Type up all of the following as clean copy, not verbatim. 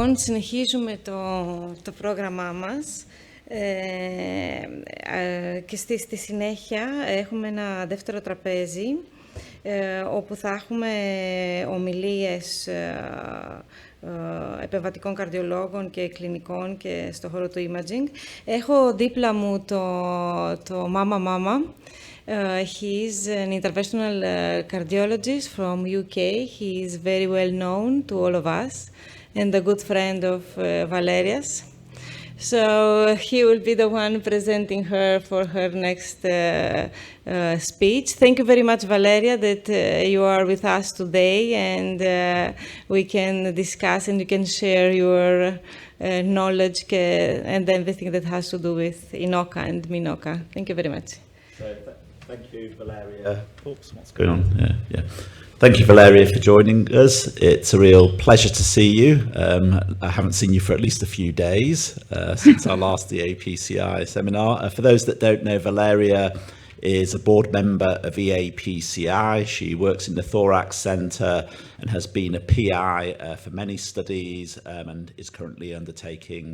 Λοιπόν, συνεχίζουμε το πρόγραμμά μας και στη συνέχεια έχουμε ένα δεύτερο τραπέζι όπου θα έχουμε ομιλίες επεμβατικών καρδιολόγων και κλινικών και στο χώρο του imaging. Έχω δίπλα μου το Mama. He's an interventional cardiologist from UK. He is very well known to all of us and a good friend of Valeria's. So he will be the one presenting her for her next speech. Thank you very much, Valeria, that you are with us today, and we can discuss and you can share your knowledge and everything that has to do with INOCA and MINOCA. Thank you very much. Thank you, Valeria. Oops, what's going on? Yeah. Thank you, Valeria, for joining us. It's a real pleasure to see you. I haven't seen you for at least a few days since our last EAPCI seminar. For those that don't know, Valeria is a board member of EAPCI. She works in the Thorax Centre and has been a PI for many studies and is currently undertaking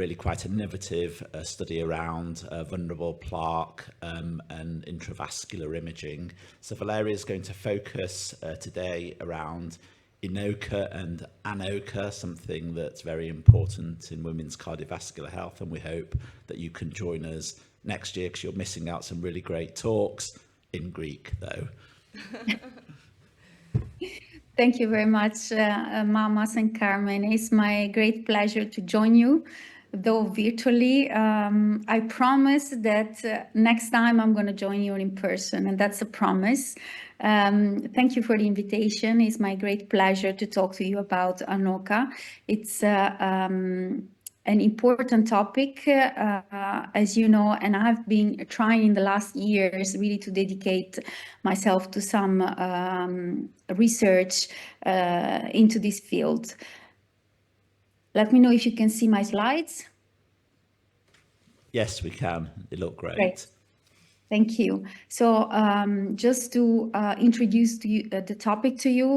really quite an innovative study around vulnerable plaque and intravascular imaging. So Valeria is going to focus today around INOCA and ANOCA, something that's very important in women's cardiovascular health, and we hope that you can join us next year because you're missing out some really great talks in Greek though. Thank you very much, Mamas and Carmen. It's my great pleasure to join you, though virtually. I promise that next time I'm going to join you in person, and that's a promise. Thank you for the invitation. It's my great pleasure to talk to you about ANOCA. It's an important topic, as you know, and I've been trying in the last years really to dedicate myself to some research into this field. Let me know if you can see my slides. Yes, we can. They look great. Great. Thank you. So just to introduce the topic to you,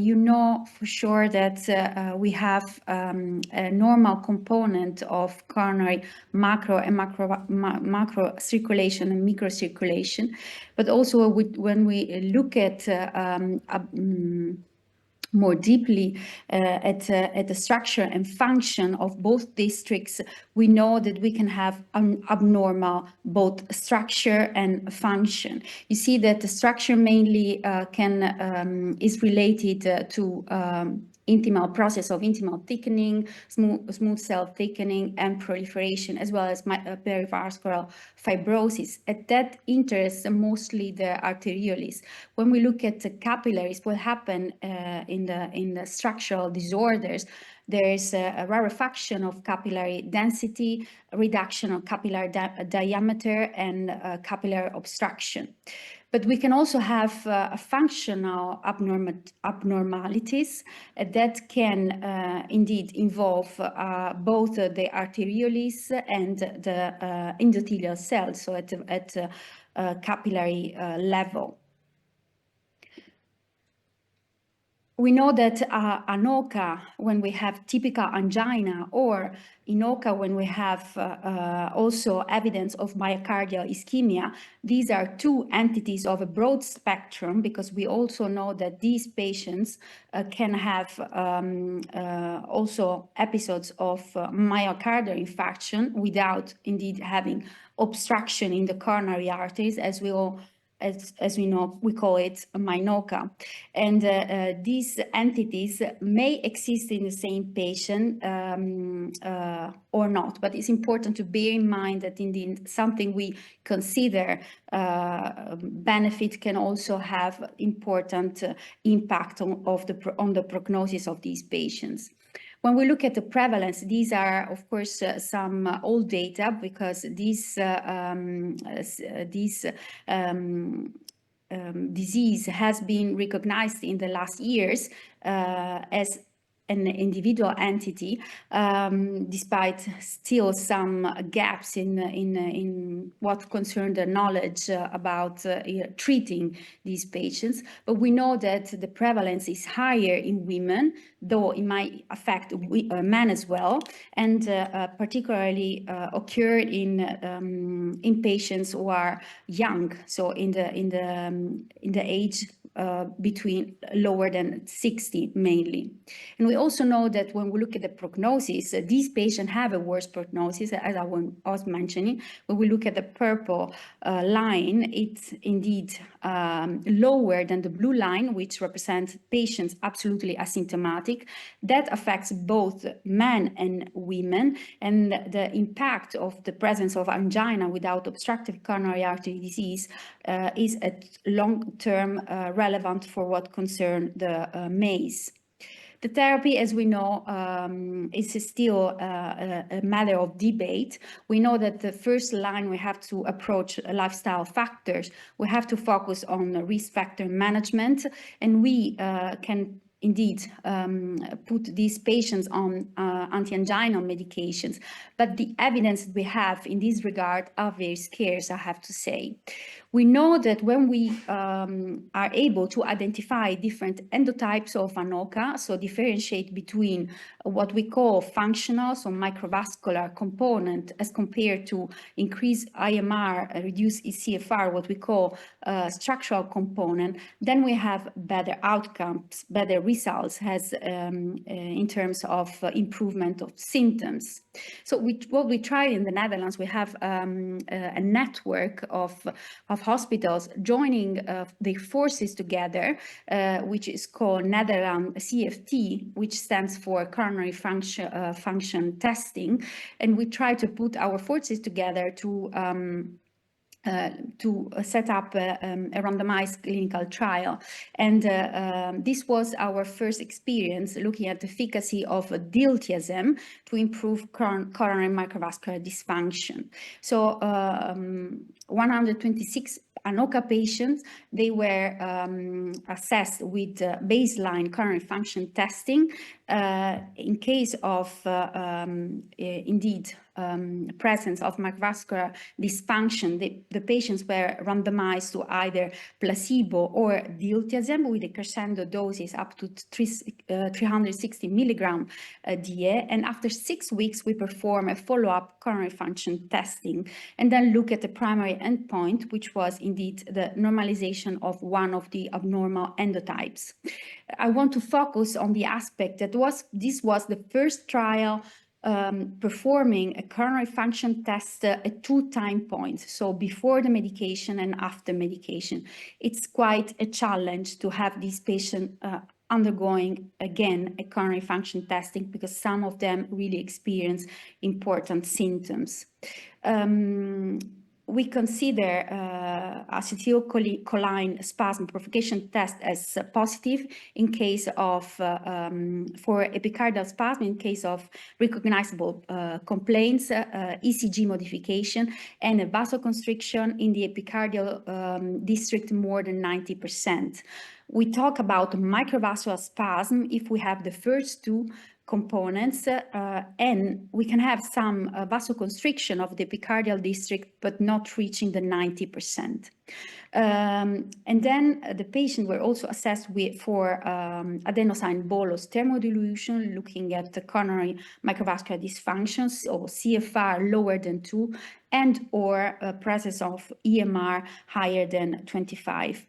you know for sure that we have a normal component of coronary macro and macro circulation and microcirculation, but also when we look at more deeply at the structure and function of both districts, we know that we can have an abnormal both structure and function. You see that the structure mainly is related to intimal process of intimal thickening, smooth cell thickening and proliferation, as well as perivascular fibrosis. At that interests mostly the arterioles. When we look at the capillaries, what happened in the structural disorders, there is a rarefaction of capillary density, reduction of capillary diameter, and capillary obstruction. But we can also have functional abnormalities that can indeed involve both the arterioles and the endothelial cells, so at capillary level. We know that ANOCA, when we have typical angina, or INOCA, when we have also evidence of myocardial ischemia, these are two entities of a broad spectrum, because we also know that these patients can have also episodes of myocardial infarction without indeed having obstruction in the coronary arteries, as we know, we call it a MINOCA. And these entities may exist in the same patient or not, but it's important to bear in mind that indeed something we consider benefit can also have important impact on the prognosis of these patients. When we look at the prevalence, these are, of course, some old data, because disease has been recognized in the last years as an individual entity, despite still some gaps in what concerned the knowledge about treating these patients. But we know that the prevalence is higher in women, though it might affect men as well, and particularly occur in patients who are young, so in the age between lower than 60 mainly. And we also know that when we look at the prognosis, these patients have a worse prognosis, as I was mentioning. When we look at the purple line, it's indeed lower than the blue line, which represents patients absolutely asymptomatic. That affects both men and women, and the impact of the presence of angina without obstructive coronary artery disease is a long-term relevant for what concerns the MACE. The therapy, as we know, is still a matter of debate. We know that the first line we have to approach lifestyle factors. We have to focus on risk factor management, and we can indeed put these patients on anti-anginal medications. But the evidence we have in this regard are very scarce, I have to say. We know that when we are able to identify different endotypes of ANOCA, so differentiate between what we call functional, so microvascular component, as compared to increased IMR, reduced ECFR, what we call structural component, then we have better outcomes, better results as in terms of improvement of symptoms. So what we tried in the Netherlands, we have a network of hospitals joining their forces together, which is called Netherlands CFT, which stands for coronary function testing. And we try to put our forces together to set up a randomized clinical trial. And this was our first experience looking at the efficacy of diltiazem to improve coronary microvascular dysfunction. So 126 ANOCA patients, they were assessed with baseline coronary function testing. In case of indeed presence of microvascular dysfunction, the patients were randomized to either placebo or diltiazem with a crescendo doses up to 360 milligram DA. And after 6 weeks, we perform a follow-up coronary function testing and then look at the primary endpoint, which was indeed the normalization of one of the abnormal endotypes. I want to focus on the aspect that this was the first trial performing a coronary function test at 2 time points, so before the medication and after medication. It's quite a challenge to have these patients undergoing again a coronary function testing because some of them really experience important symptoms. We consider acetylcholine spasm provocation test as positive in case of for epicardial spasm, in case of recognizable complaints, ECG modification, and a vasoconstriction in the epicardial district more than 90%. We talk about microvascular spasm if we have the first 2 components, and we can have some vasoconstriction of the epicardial district, but not reaching the 90%. And then the patient were also assessed for adenosine bolus thermodilution, looking at the coronary microvascular dysfunctions, or CFR lower than 2, and or presence of EMR higher than 25.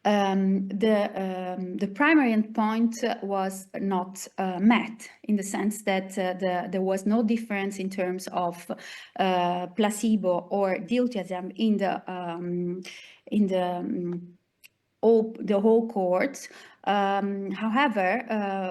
The primary endpoint was not met in the sense that there was no difference in terms of placebo or diltiazem in the whole cohort. However,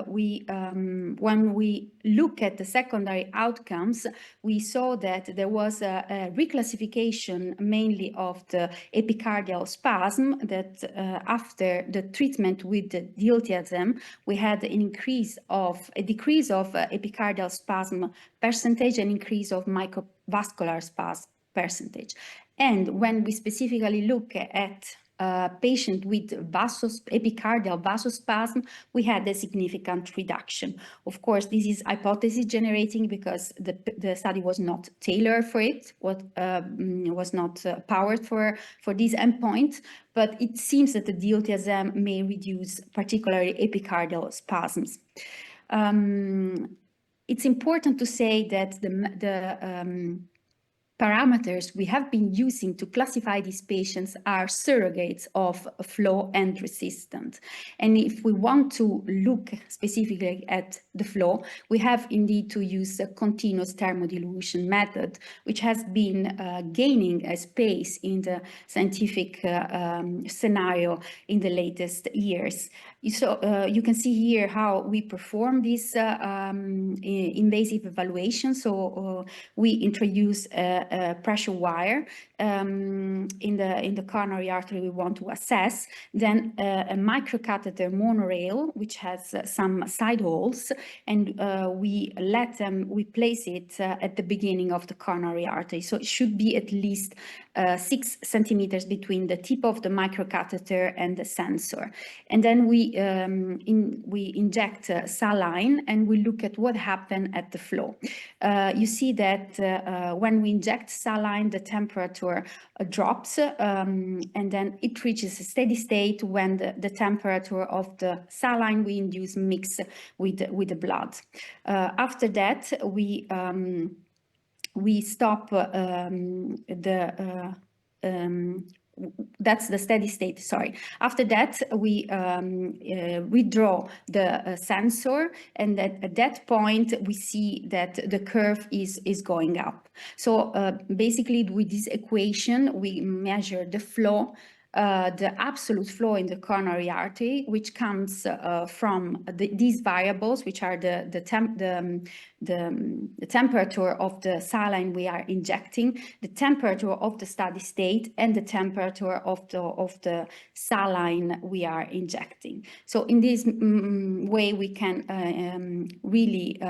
when we look at the secondary outcomes, we saw that there was a reclassification mainly of the epicardial spasm, that after the treatment with the diltiazem, we had a decrease of epicardial spasm percentage and increase of microvascular spasm percentage. And when we specifically look at patient with epicardial vasospasm, we had a significant reduction. Of course, this is hypothesis generating because the study was not tailored for it, was not powered for this endpoint, but it seems that the DOTSM may reduce particularly epicardial spasms. It's important to say that the parameters we have been using to classify these patients are surrogates of flow and resistance. And if we want to look specifically at the flow, we have indeed to use a continuous thermodilution method, which has been gaining a space in the scientific scenario in the latest years. So you can see here how we perform this invasive evaluation. So we introduce a pressure wire in the coronary artery we want to assess, then a microcatheter monorail which has some side holes, and we place it at the beginning of the coronary artery. So it should be at least 6 centimeters between the tip of the microcatheter and the sensor. And then we inject saline and we look at what happened at the flow. You see that when we inject saline, the temperature drops, and then it reaches a steady state when the temperature of the saline we induce mix with the blood. After that, we stop that's the steady state, sorry. After that, we withdraw the sensor, and at that point, we see that the curve is going up. So basically, with this equation, we measure the flow, the absolute flow in the coronary artery, which comes from these variables, which are the temperature of the saline we are injecting, the temperature of the steady state, and the temperature of the saline we are injecting. So in this way, we can really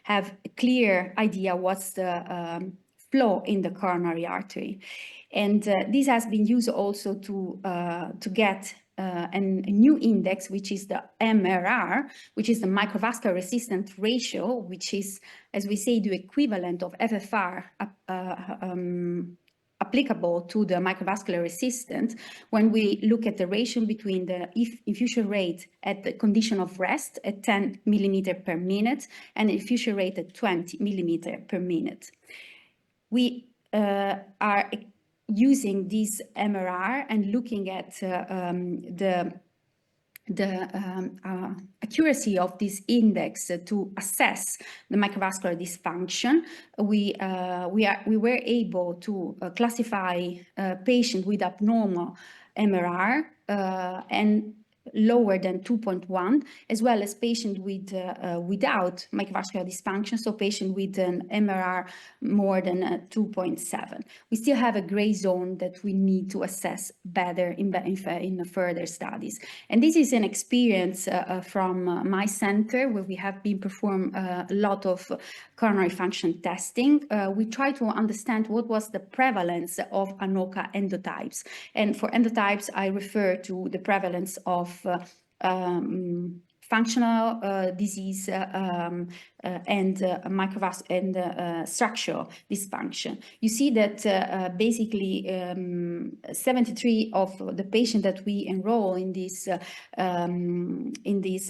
have a clear idea what's the flow in the coronary artery. And this has been used also to get a new index, which is the MRR, which is the microvascular resistance ratio, which is, as we say, the equivalent of FFR applicable to the microvascular resistance when we look at the ratio between the infusion rate at the condition of rest at 10 millimeter per minute and infusion rate at 20 millimeter per minute. We are using this MRR and looking at the accuracy of this index to assess the microvascular dysfunction. We were able to classify patients with abnormal MRR and lower than 2.1, as well as patients with without microvascular dysfunction, so patient with an MRR more than 2.7. We still have a gray zone that we need to assess better in further studies. And this is an experience from my center, where we have been performing a lot of coronary function testing. We try to understand what was the prevalence of ANOCA endotypes. And for endotypes, I refer to the prevalence of functional disease and microvascular and structural dysfunction. You see that basically 73 of the patients that we enroll in this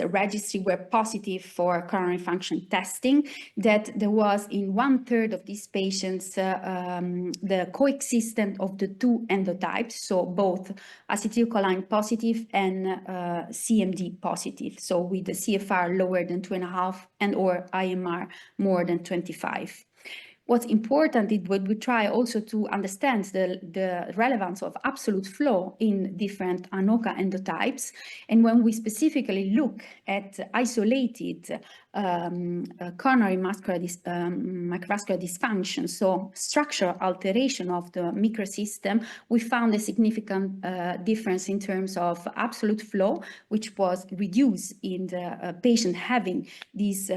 registry were positive for coronary function testing, that there was in 1/3 of these patients the coexistence of the two endotypes, so both acetylcholine positive and CMD positive, so with the CFR lower than 2.5 and or IMR more than 25. What's important is when we try also to understand the relevance of absolute flow in different ANOCA endotypes, and when we specifically look at isolated coronary microvascular dysfunction, so structural alteration of the microsystem, we found a significant difference in terms of absolute flow, which was reduced in the patient having this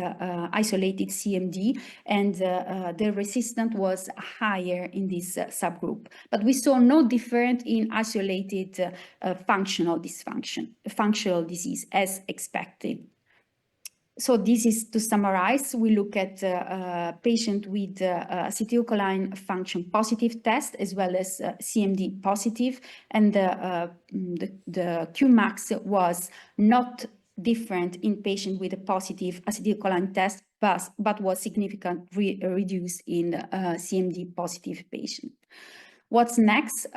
isolated CMD, and the resistant was higher in this subgroup. But we saw no difference in isolated functional disease as expected. So this is to summarize. We look at patient with acetylcholine function positive test as well as CMD positive, and the Qmax was not different in patient with a positive acetylcholine test, but was significantly reduced in CMD positive patient. What's next?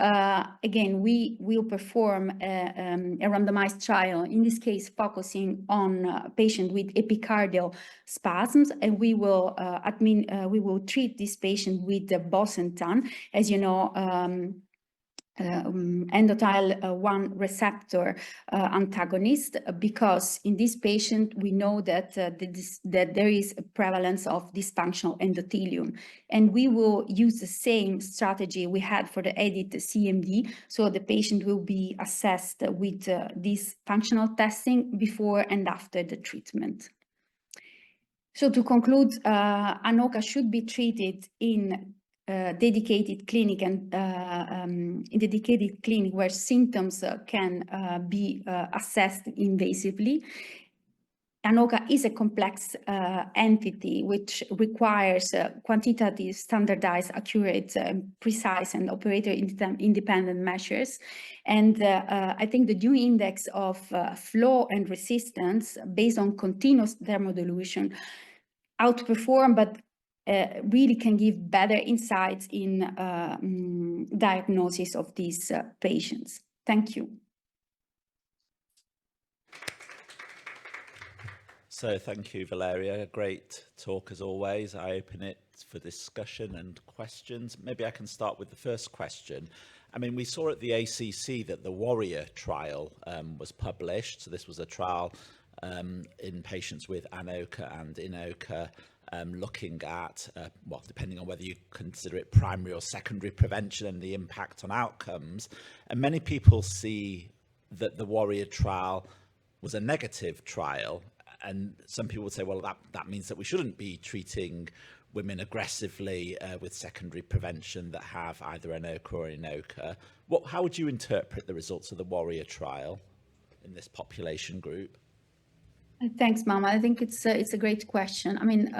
Again, we will perform a randomized trial, in this case focusing on patient with epicardial spasms, and we will treat this patient with the bosentan, as you know, endothelial 1 receptor antagonist, because in this patient we know that that there is a prevalence of dysfunctional endothelium, and we will use the same strategy we had for the EDIT CMD. So the patient will be assessed with this functional testing before and after the treatment. So to conclude, ANOCA should be treated in dedicated clinic and in dedicated clinic where symptoms can be assessed invasively. ANOCA is a complex entity which requires quantitative, standardized, accurate, precise, and operator-independent measures. And I think the new index of flow and resistance based on continuous thermodilution outperform, but really can give better insights in diagnosis of these patients. Thank you. So thank you, Valeria. Great talk as always. I open it for discussion and questions. Maybe I can start with the first question. I mean, we saw at the ACC that the Warrior trial was published. So this was a trial in patients with ANOCA and INOCA, looking at, well, depending on whether you consider it primary or secondary prevention and the impact on outcomes. And many people see that the Warrior trial was a negative trial. And some people would say, well, that means that we shouldn't be treating women aggressively with secondary prevention that have either ANOCA or INOCA. How would you interpret the results of the Warrior trial in this population group? Thanks, Mama. I think it's a great question. I mean,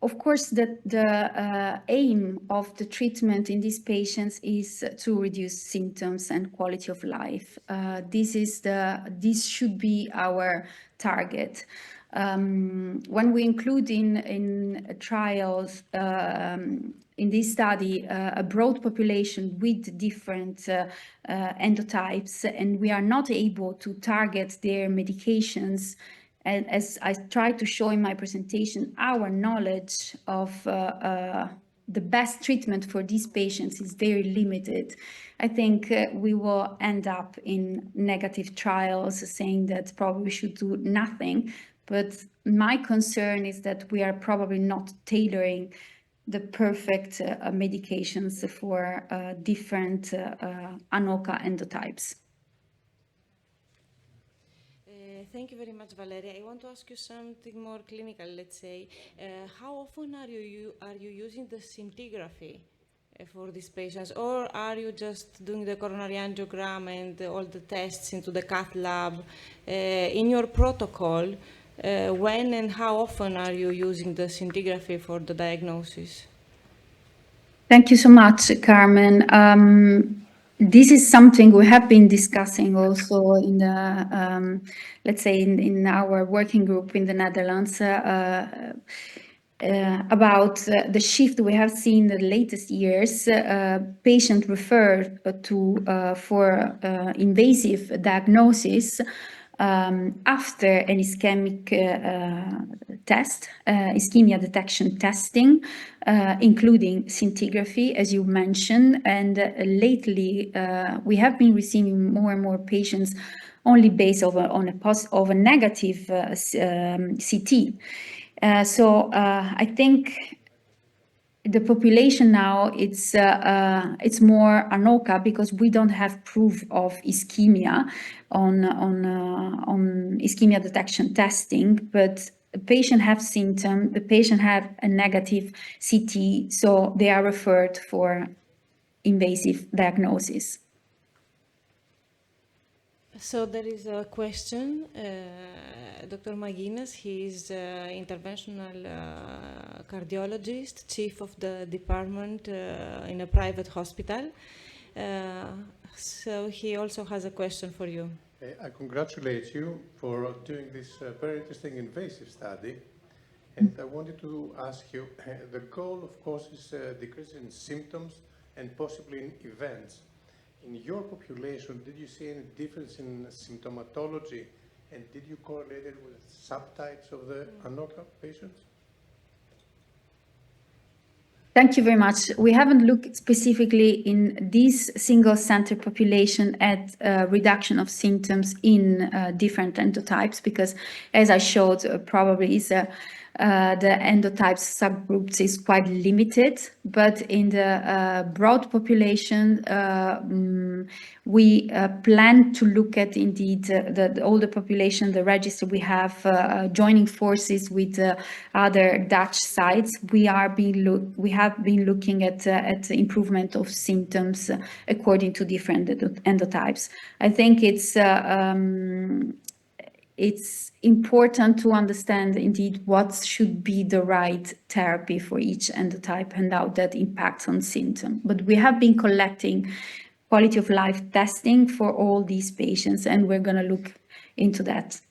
of course, the aim of the treatment in these patients is to reduce symptoms and quality of life. This should be our target. When we include in trials in this study a broad population with different endotypes, and we are not able to target their medications, and as I tried to show in my presentation, our knowledge of the best treatment for these patients is very limited. I think we will end up in negative trials saying that probably we should do nothing. But my concern is that we are probably not tailoring the perfect medications for different ANOCA endotypes. Thank you very much, Valeria. I want to ask you something more clinical, let's say. How often are you using the scintigraphy for these patients, or are you just doing the coronary angiogram and all the tests into the cath lab? In your protocol, when and how often are you using the scintigraphy for the diagnosis? Thank you so much, Carmen. This is something we have been discussing also in the, let's say, in our working group in the Netherlands about the shift we have seen in the latest years. Patient referred for invasive diagnosis after an ischemic test, ischemia detection testing, including scintigraphy, as you mentioned. And lately, we have been receiving more and more patients only based on a negative CT. So I think the population now, it's more ANOCA because we don't have proof of ischemia on ischemia detection testing, but the patient have symptom, the patient have a negative CT, so they are referred for invasive diagnosis. So there is a question. Dr. McGuinness, he is interventional cardiologist, chief of the department in a private hospital. So he also has a question for you. I congratulate you for doing this very interesting invasive study. And I wanted to ask you, the goal, of course, is decreasing symptoms and possibly in events. In your population, did you see any difference in symptomatology, and did you correlate it with subtypes of the aorta patients? Thank you very much. We haven't looked specifically in this single center population at reduction of symptoms in different endotypes, because as I showed, probably is the endotypes subgroups is quite limited, but in the broad population, we plan to look at indeed the older population, the register. We have joining forces with other Dutch sites. We have been looking at improvement of symptoms according to different endotypes. I think it's important to understand indeed what should be the right therapy for each endotype and how that impacts on symptom. But we have been collecting quality of life testing for all these patients, and we're going to look into that.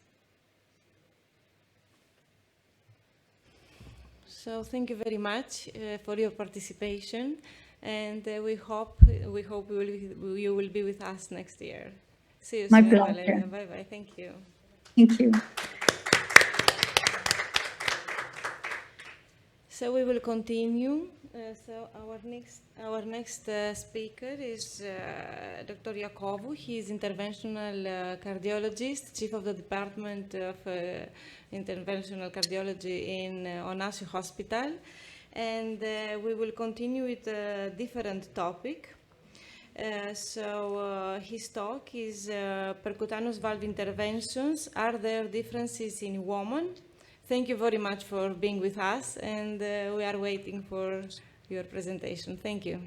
So thank you very much for your participation, and we hope you will be with us next year. See you My soon, pleasure. Valeria. Bye-bye. Thank you. Thank you. So we will continue. So our next speaker is Dr. Iacovu. He is interventional cardiologist, chief of the department of interventional cardiology in Onasio Hospital, and we will continue with a different topic. His talk is percutaneous valve interventions. Are there differences in women? Thank you very much for being with us, and we are waiting for your presentation. Thank you.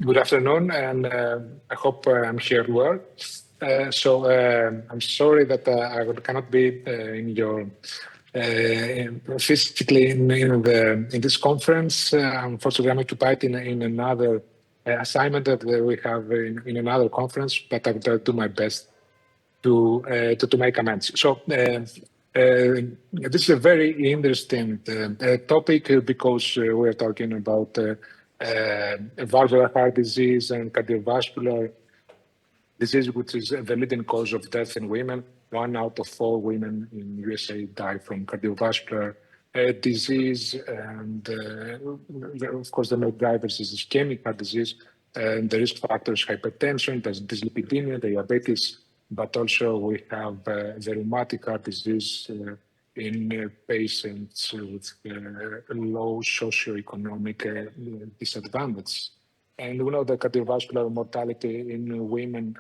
Good afternoon, and I hope I'm here well. I'm sorry that I cannot be physically in this conference. Unfortunately, I'm occupied in another assignment that we have in another conference, but I'll do my best to make amends. This is a very interesting topic because we're talking about valvular heart disease and cardiovascular disease, which is the leading cause of death in women. 1 out of 4 women in USA die from cardiovascular disease, and of course the main drivers is ischemic heart disease, and the risk factors: hypertension, dyslipidemia, diabetes, but also we have the rheumatic heart disease in patients with low socioeconomic disadvantage. And we know the cardiovascular mortality in women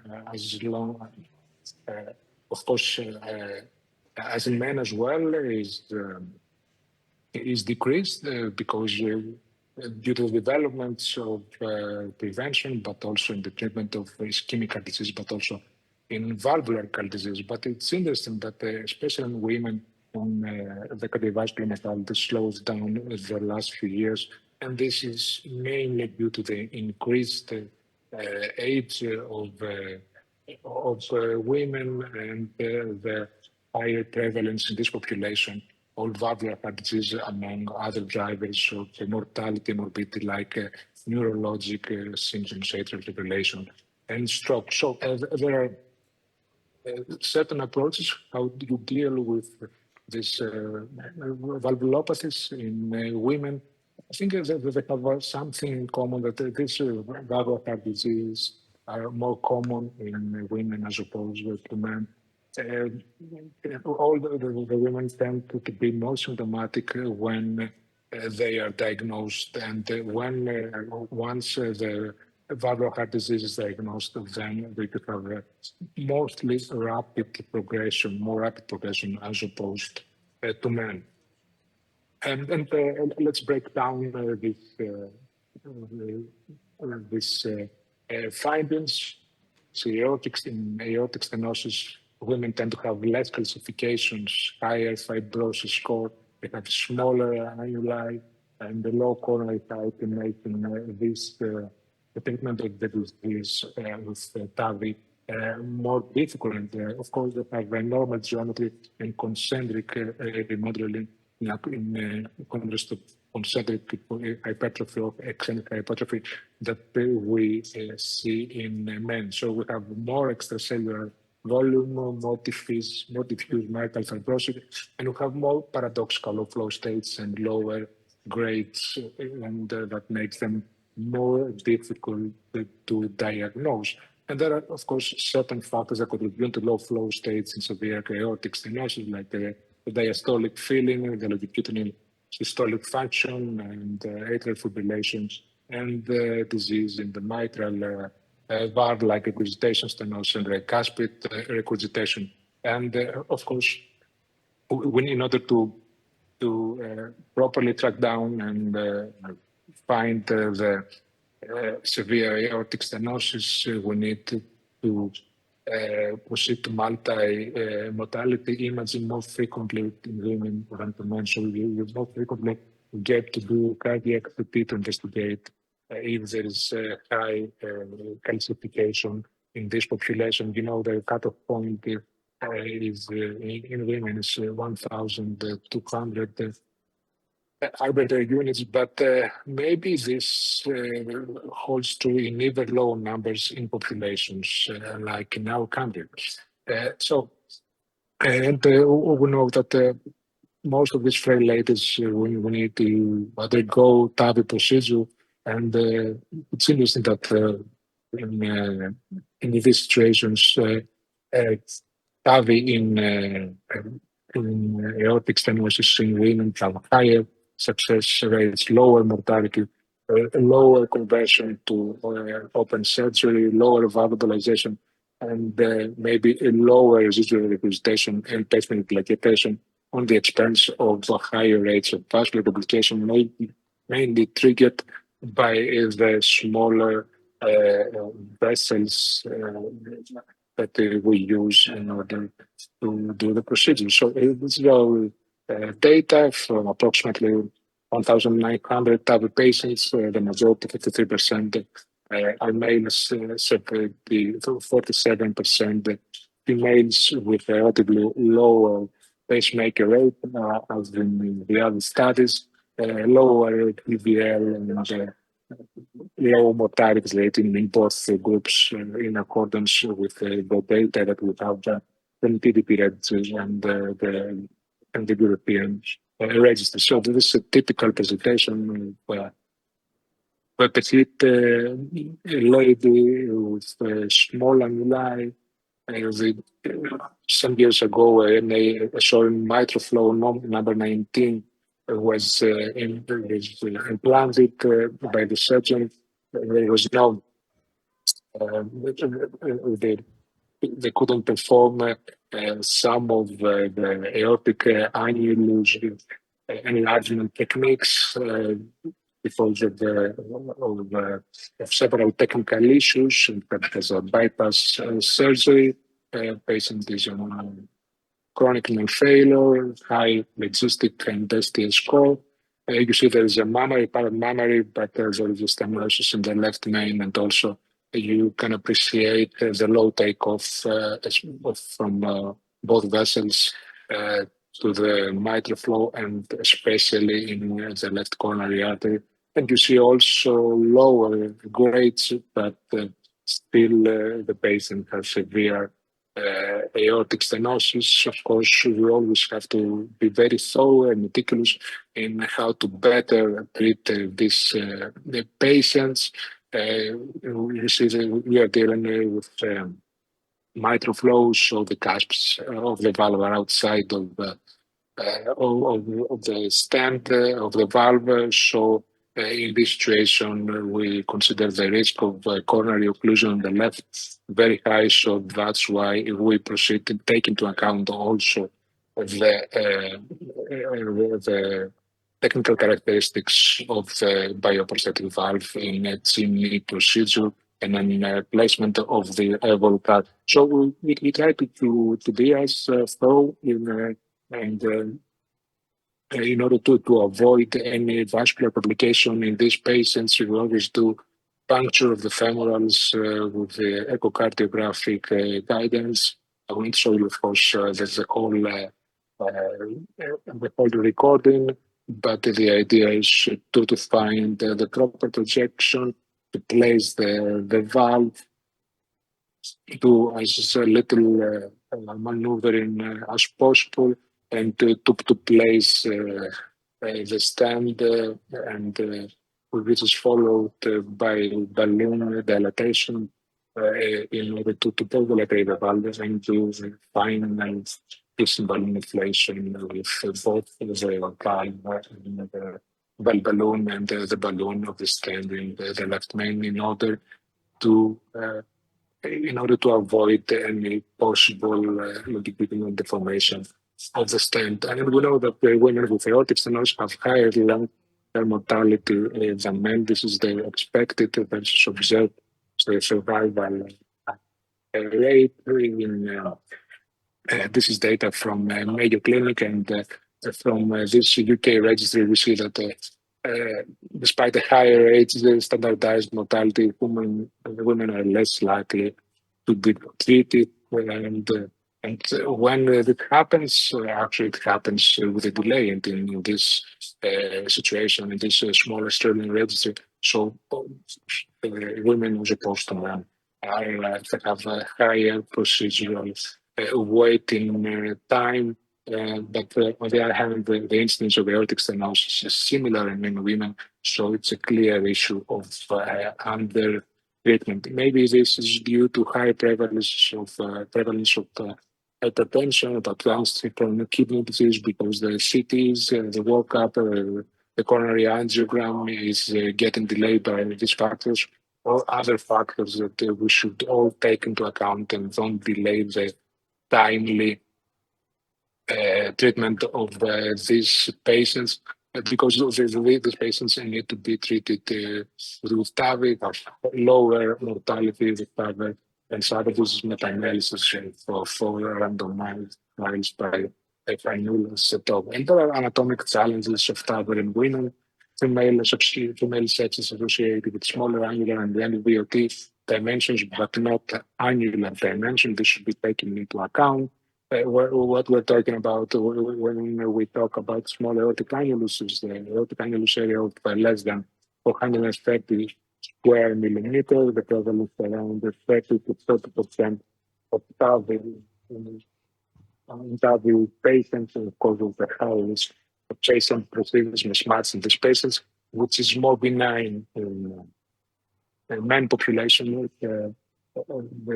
of course, as in men as well, is decreased because due to the developments of prevention, but also in the treatment of ischemic heart disease, but also in valvular heart disease. But it's interesting that especially in women, the cardiovascular mortality slows down in the last few years, and this is mainly due to the increased age of women and the higher prevalence in this population of valvular heart disease, among other drivers of mortality and morbidity like neurologic symptoms, atrial fibrillation, and stroke. So there are certain approaches how do you deal with these valvulopathies in women. I think they have something in common, that this valvular heart disease are more common in women as opposed to men. All the women tend to be more symptomatic when they are diagnosed, and once the valvular heart disease is diagnosed, then they could have mostly more rapid progression as opposed to men. And let's break down these findings. So in aortic stenosis, women tend to have less calcifications, higher fibrosis score. They have smaller annuli and the low coronary height, making the treatment of the disease with TAVI more difficult. And of course, they have a normal geometry and concentric remodeling in contrast to concentric hypertrophy or eccentric hypertrophy that we see in men. So we have more extracellular volume, more diffuse marital fibrosis, and we have more paradoxical flow states and lower grades, and that makes them more difficult to diagnose. And there are, of course, certain factors that contribute to low flow states in severe aortic stenosis, like the diastolic filling, the longitudinal systolic function, and atrial fibrillations, and disease in the mitral valve, like regurgitation stenosis and tricuspid regurgitation. And of course, in order to properly track down and find the severe aortic stenosis, we need to proceed to multi-modality imaging more frequently in women than to men. So you more frequently get to do cardiac CT to investigate if there is high calcification in this population. You know, the cutoff point is in women is 1,200 arbitrary units, but maybe this holds true in even low numbers in populations like in our country. And we know that most of these frail ladies we need to undergo TAVI procedure, and it's interesting that in these situations, TAVI in aortic stenosis in women have higher success rates, lower mortality, lower conversion to open surgery, lower valvulization, and maybe a lower residual regurgitation and pacemaker dilatation on the expense of higher rates of vascular complication, mainly triggered by the smaller vessels that we use in order to do the procedure. So this is our data from approximately 1,900 TAVI patients. The majority, 53%, are males, 47% females with relatively lower pacemaker rate, as in the other studies, lower PVL and low mortality rate in both groups in accordance with the data that we have from TDP registry and the European register. So this is a typical presentation of a petite lady with small annuli. Some years ago, showing mitral flow number 19 was implanted by the surgeon. There was no, they couldn't perform some of the aortic annulus enlargement techniques because of several technical issues, because of bypass surgery. Patient is on chronic renal failure, high logistic and STS score. You see there is a mammary, paramammary, but there is a stenosis in the left main, and also you can appreciate the low takeoff from both vessels to the mitral flow, and especially in the left coronary artery. And you see also lower grades, but still the patient has severe aortic stenosis. Of course, we always have to be very thorough and meticulous in how to better treat these the patients. You see that we are dealing with mitral flows, so the cusps of the valve are outside of the stent of the valve. So in this situation, we consider the risk of coronary occlusion on the left very high. So that's why we proceed to take into account also the the technical characteristics of the bioprosthetic valve in a GME procedure and then placement of the volcard. So we try to be as thorough in order to avoid any vascular complication in these patients. We always do puncture of the femorals with the echocardiographic guidance. I won't show you, of course, there's the whole recording, but the idea is to find the proper projection, to place the valve, do as little maneuvering as possible, and to place the stand and which is followed by balloon dilatation in order to dilate the valve and to find piston balloon inflation with both the valve and the valve balloon and the balloon of the stand in the left main in order to avoid any possible longitudinal deformation of the stent. And we know that women with aortic stenosis have higher long-term mortality than men. This is the expected versus observed survival rate. This is data from Mayo Clinic, and from this UK registry, we see that despite the higher age, the standardized mortality, women are less likely to be treated. And when it happens, actually it happens with a delay in this situation, in this smaller Sterling registry. So women as opposed to men have a higher procedural waiting time. But on the other hand, the incidence of aortic stenosis is similar in men and women, so it's a clear issue of under treatment. Maybe this is due to high prevalence of hypertension, advanced kidney disease, because the CTs, the workup, the coronary angiogram is getting delayed by these factors, or other factors that we should all take into account and don't delay the timely treatment of these patients, because these patients need to be treated with TAVI, lower mortality with TAVI, and so this is meta-analysis for randomized trials by Freinulis et al. And there are anatomic challenges of TAVI in women. Female sex is associated with smaller angular and NVOT dimensions, but not annular dimension. This should be taken into account. What we're talking about when we talk about small aortic annulus is the aortic annulus area of less than 430 square millimeter, the prevalence around 30 to 30% of TAVI patients, and of course with the high risk of patient procedures mismatch in these patients, which is more benign in men population, the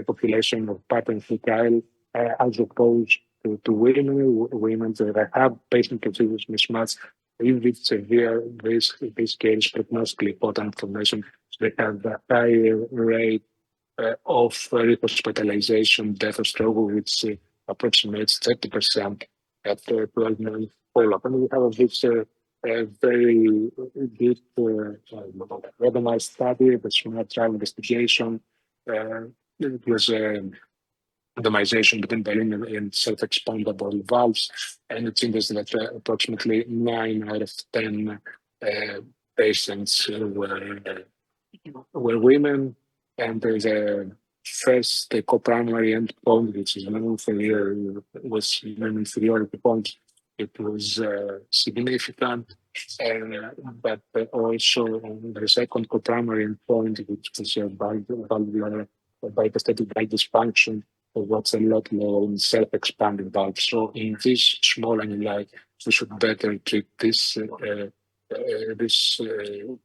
population of pattern futile, as opposed to women that have patient procedures mismatch. If it's severe, this case prognostically important information. They have a higher rate of hospitalization, death or stroke, which approximates 30% at 12 months follow-up. And we have this very good randomized study, the SMART trial investigation. It was randomization between balloon and self-expandable valves, and it seems that approximately 9 out of 10 patients were women, and the first co-primary endpoint, which is was non-inferiority point. It was significant, but also the second co-primary endpoint, which was valvular biprosthetic valve dysfunction, was a lot more in self-expanding valves. So in this small annuli, we should better treat this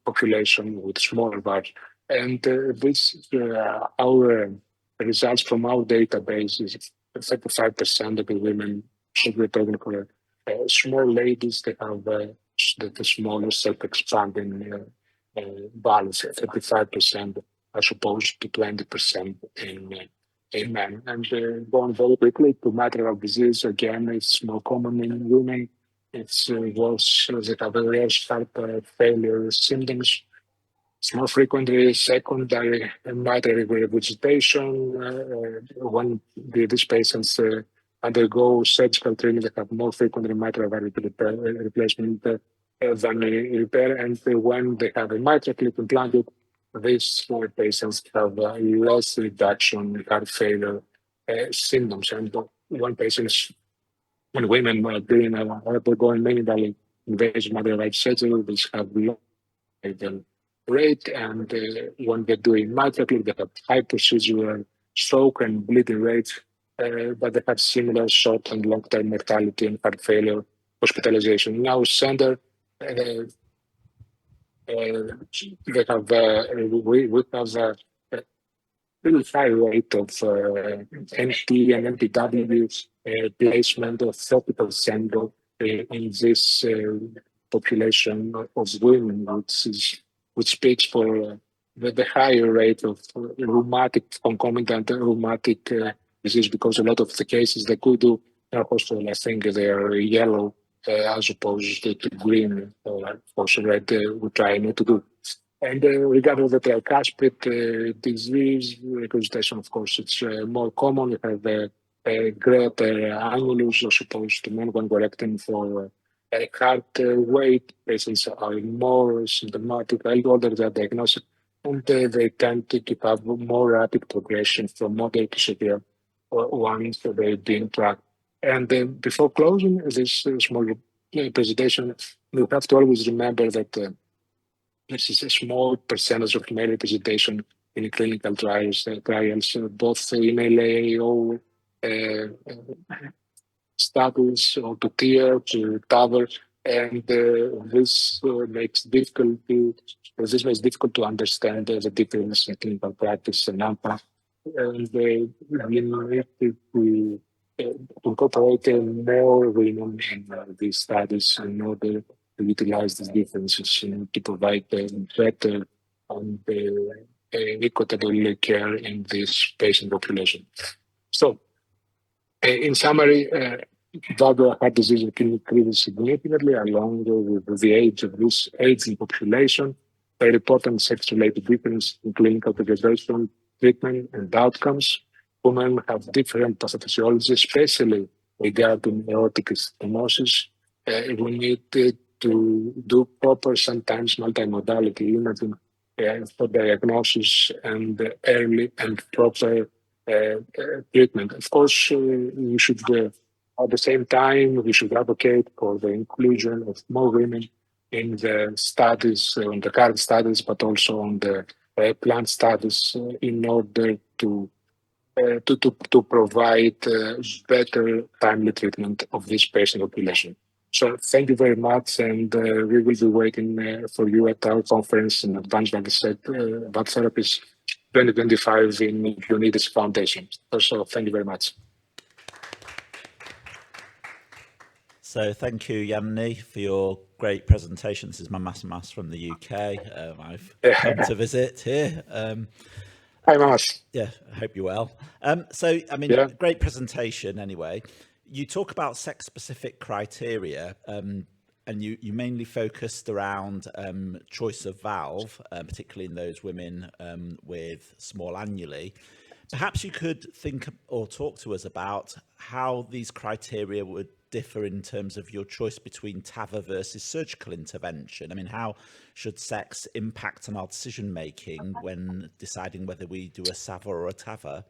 population with smaller valves. And our results from our database is 35% of the women should be talking for small ladies that have the smallest self-expanding valves, 35% as opposed to 20% in men. And going very quickly to matter of disease, again, it's more common in women. it's worse. They have worse heart failure symptoms. It's more frequently secondary mitral regurgitation. When these patients undergo surgical treatment, they have more frequently mitral valve replacement than repair. And when they have a mitral clip implanted, these patients have less reduction in heart failure symptoms. And when women are undergoing minimally invasive mitral valve surgery, they have low rate, and when they're doing mitral clip, they have high procedural stroke and bleeding rates, but they have similar short and long-term mortality and heart failure hospitalization. In our center, they have we have a really high rate of NT and NTW placement of 30% in this population of women, which speaks for the higher rate of rheumatic, concomitant rheumatic disease, because a lot of the cases they could do in our hospital, I think they are yellow as opposed to green, or also red, we try not to do. And regarding the tricuspid disease, regurgitation, of course, it's more common. You have greater annulus as opposed to men when we're acting for heart weight. Patients are more symptomatic, older they're diagnosed, and they tend to have more rapid progression from moderate to severe once they're being tracked. And before closing this small presentation, we have to always remember that this is a small percentage of male representation in clinical trials, both in LAO studies or to tier to cover, and this makes difficult to understand the difference in clinical practice and NAMPA. And we need to incorporate more women in these studies in order to utilize these differences and to provide better and equitable care in this patient population. So, in summary, valvular heart disease can increase significantly along with the age of this aging population. Very important sex-related difference in clinical preservation, treatment, and outcomes. Women have different pathophysiology, especially regarding aortic stenosis. We need to do proper, sometimes multimodality imaging for diagnosis and early and proper treatment. Of course, we should, at the same time, we should advocate for the inclusion of more women in the studies, on the current studies, but also on the planned studies in order to provide better timely treatment of this patient population. So thank you very much, and we will be waiting for you at our conference in Advanced Valve Therapies 2025 in Unitas Foundation. So thank you very much. So thank you, Yamini, for your great presentation. This is my Mass from the UK. I've come to visit here. Hi, Mas. Yeah, I hope you're well. So, I mean, great presentation anyway. You talk about sex-specific criteria, and you mainly focused around choice of valve, particularly in those women with small annuli. Perhaps you could think or talk to us about how these criteria would differ in terms of your choice between TAVR versus surgical intervention. I mean, how should sex impact on our decision making when deciding whether we do a SAVR or a TAVR?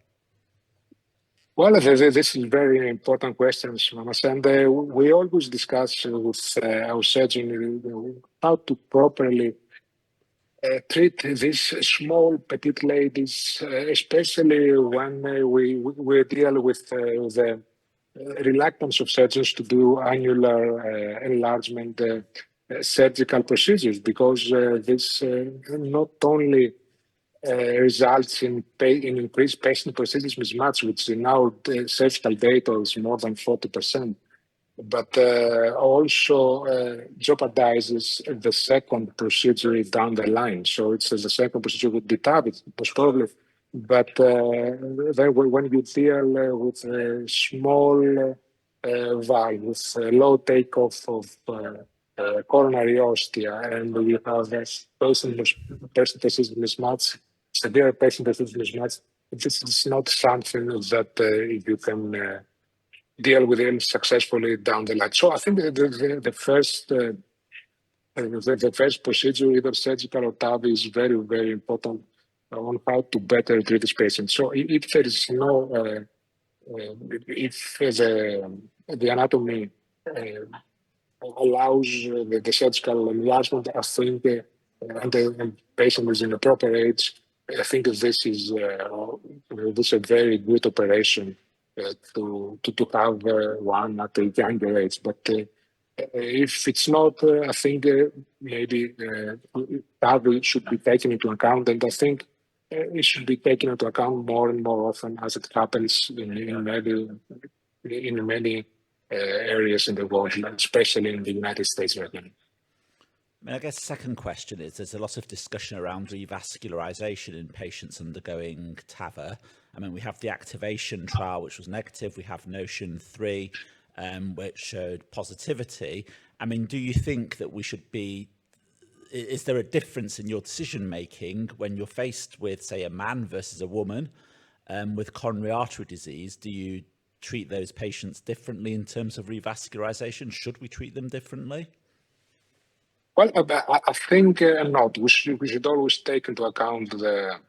Well, this is very important questions, Mamas, and we always discuss with our surgeon how to properly treat these small petite ladies, especially when we deal with the reluctance of surgeons to do annular enlargement surgical procedures, because this not only results in increased patient procedures mismatch, which in our surgical data is more than 40%, but also jeopardizes the second procedure down the line. So it's the second procedure would be TAVR, most probably. But then when you deal with small valve with low takeoff of coronary ostia, and we have patient-decision mismatch, severe patient-decision mismatch. This is not something that you can deal with them successfully down the line. So I think the first procedure, either surgical or TAVI, is very, very important on how to better treat this patient. So if there is no, if the anatomy allows the surgical enlargement, I think, and the patient is in the proper age, I think this is a very good operation to have one at a younger age. But if it's not, I think maybe TAVI should be taken into account, and I think it should be taken into account more and more often as it happens in many areas in the world, especially in the United States right now. I mean, I guess the second question is, there's a lot of discussion around revascularization in patients undergoing TAVR. I mean, we have the activation trial, which was negative. We have Notion 3, which showed positivity. I mean, do you think that we should be, is there a difference in your decision-making when you're faced with, say, a man versus a woman with coronary artery disease? Do you treat those patients differently in terms of revascularization? Should we treat them differently? Well, I think not. We should always take into account the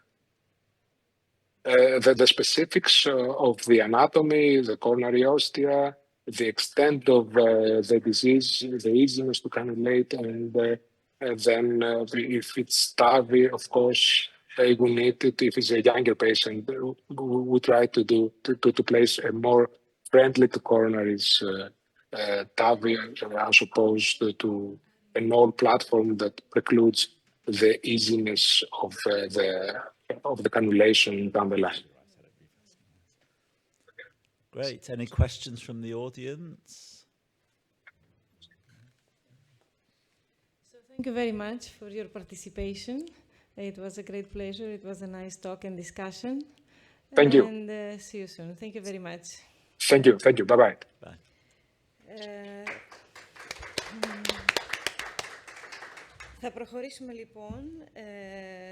specifics of the anatomy, the coronary ostia, the extent of the disease, the easiness to cannulate, and then if it's TAVI, of course, we need it. If it's a younger patient, we try to place a more friendly to coronaries TAVI as opposed to an old platform that precludes the easiness of the cannulation down the line. Great. Any questions from the audience? So thank you very much for your participation. It was a great pleasure. It was a nice talk and discussion. Thank you. And see you soon. Thank you very much. Thank you. Thank you. Bye-bye. Bye. Θα προχωρήσουμε λοιπόν